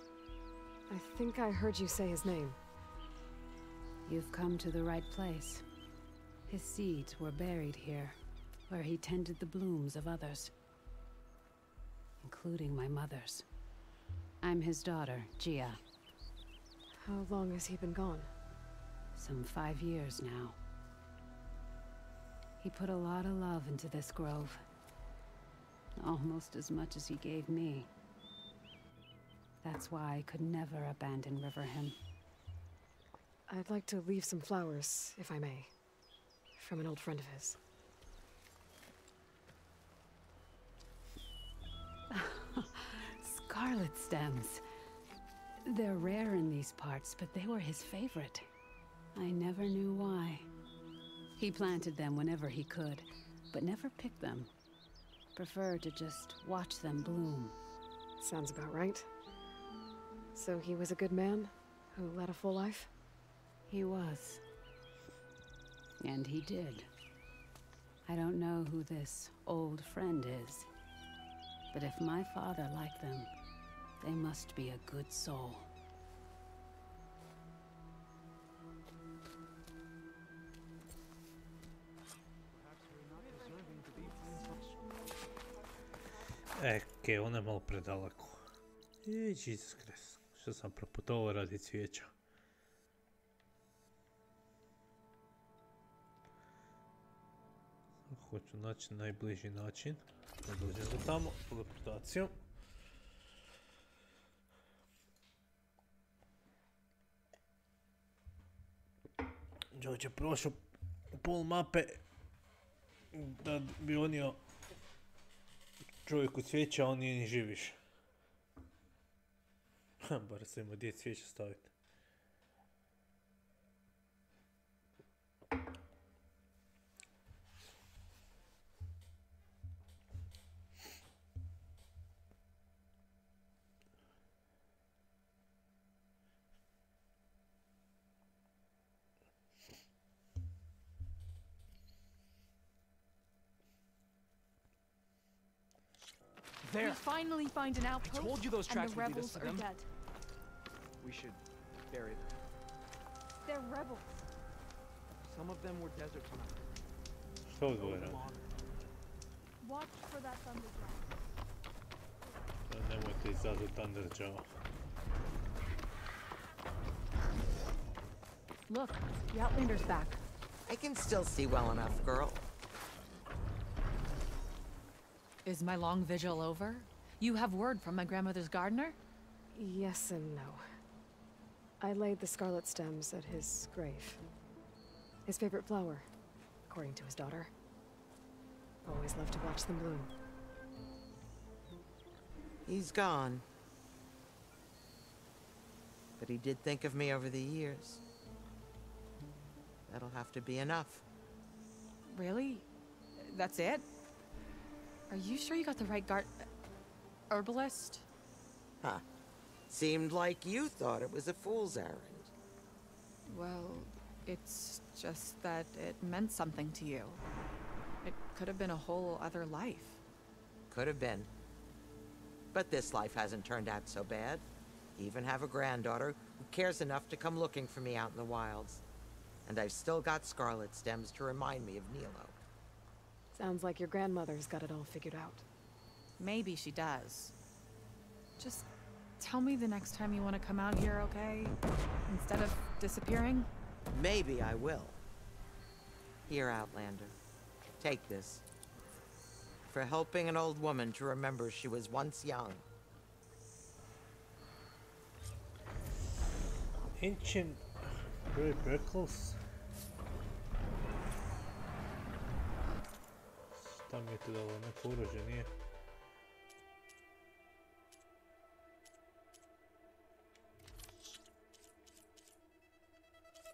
Speaker 4: I think I heard you say his name.
Speaker 19: You've come to the right place. His seeds were buried here, where he tended the blooms of others, including my mother's. I'm his daughter, Gia.
Speaker 4: How long has he been gone?
Speaker 19: Some 5 years now. He put a lot of love into this grove. Almost as much as he gave me. That's why I could never abandon Riverham.
Speaker 4: I'd like to leave some flowers, if I may. From an old friend of his.
Speaker 19: Scarlet stems. They're rare in these parts, but they were his favorite. I never knew why. He planted them whenever he could, but never picked them. Preferred to just watch them bloom.
Speaker 4: Sounds about right. So he was a good man who led a full life?
Speaker 19: He was. And he did. I don't know who this old friend is, but if my father liked them, they must be a good soul.
Speaker 1: Eke, ona je malo predaleko. Jesus Christ, što sam proputovao radi cvijeća. Hoću naći najbliži način da dođem do tamo, teleportacijom. Đorđe prošao pol mape da bi onio čovjeku cvijeća, a on nije ni živ više. Bar se ima gdje cvijeće staviti.
Speaker 8: We finally find an outpost,
Speaker 7: I told you those tracks
Speaker 8: and the
Speaker 7: would lead us
Speaker 8: rebels
Speaker 7: to
Speaker 8: are
Speaker 7: them.
Speaker 8: dead.
Speaker 7: We should bury them.
Speaker 8: They're rebels.
Speaker 7: Some of them were desert hunters.
Speaker 1: Što odgovara?
Speaker 8: Watch for that thunderjaw.
Speaker 1: Nemojte izazvati thunderjaw.
Speaker 12: Look, the Outlander's back.
Speaker 11: I can still see well enough, girl.
Speaker 12: Is my long vigil over? You have word from my grandmother's gardener?
Speaker 4: Yes and no. I laid the scarlet stems at his grave. His favorite flower, according to his daughter. Always loved to watch them bloom.
Speaker 11: He's gone. But he did think of me over the years. That'll have to be enough.
Speaker 12: Really? That's it? Are you sure you got the right herbalist?
Speaker 11: Huh. Seemed like you thought it was a fool's errand.
Speaker 12: Well, it's just that it meant something to you. It could have been a whole other life.
Speaker 11: Could have been. But this life hasn't turned out so bad. Even have a granddaughter who cares enough to come looking for me out in the wilds. And I've still got scarlet stems to remind me of Nilo.
Speaker 4: Sounds like your grandmother's got it all figured out.
Speaker 12: Maybe she does. Just tell me the next time you want to come out here, okay? Instead of disappearing?
Speaker 11: Maybe I will. Here, Outlander. Take this. For helping an old woman to remember she was once young.
Speaker 1: Ancient Grey Beckles. Šta mi je to dalo? Neko oružje, nije?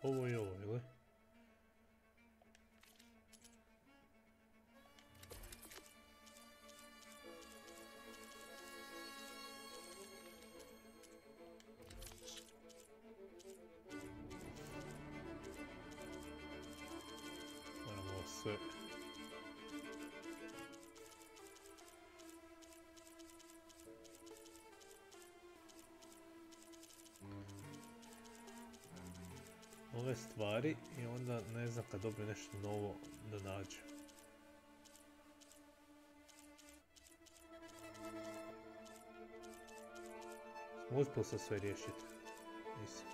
Speaker 1: Ovo i ovo, ili? Moramo sve... ove stvari i onda ne znam kad dobije nešto novo da nađe. Uspio sam sve riješiti. Nisam.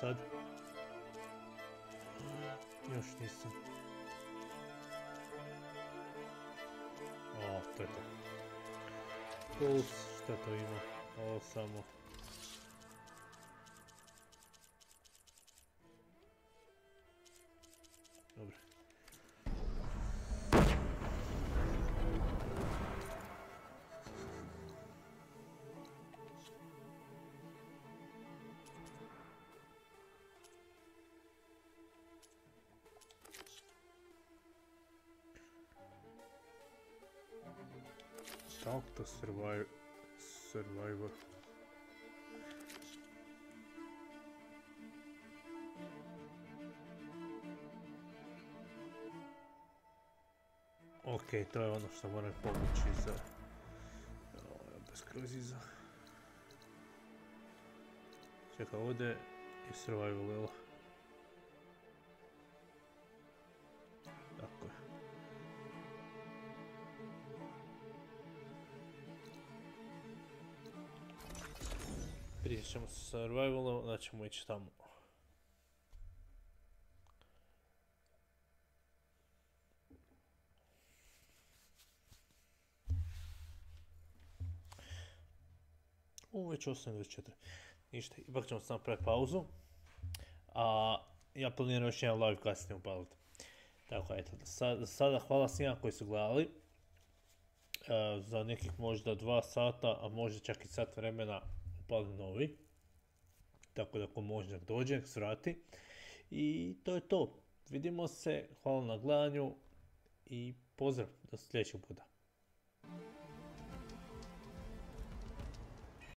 Speaker 1: Sad? Još nisam. O, to je to. Plus, šta to ima? Ovo samo... Dobro. Talk to Survivor. Ok, to je ono što moram pomoći za... bez skroz iza. Čekaj, ovdje je survival, jel? Tako je. Prije ćemo se survivalom, znači ćemo ići tamo. Već 8:24. Ništa, ipak ćemo samo napraviti pauzu. A ja planiram još jedan live kasnije upaliti. Tako, eto, sada hvala svima koji su gledali. Za nekih možda 2 sata, a možda čak i sat vremena upali novi. Tako da ako može dođe, nek svrati. I to je to. Vidimo se, hvala na gledanju i pozdrav do sljedećeg puta.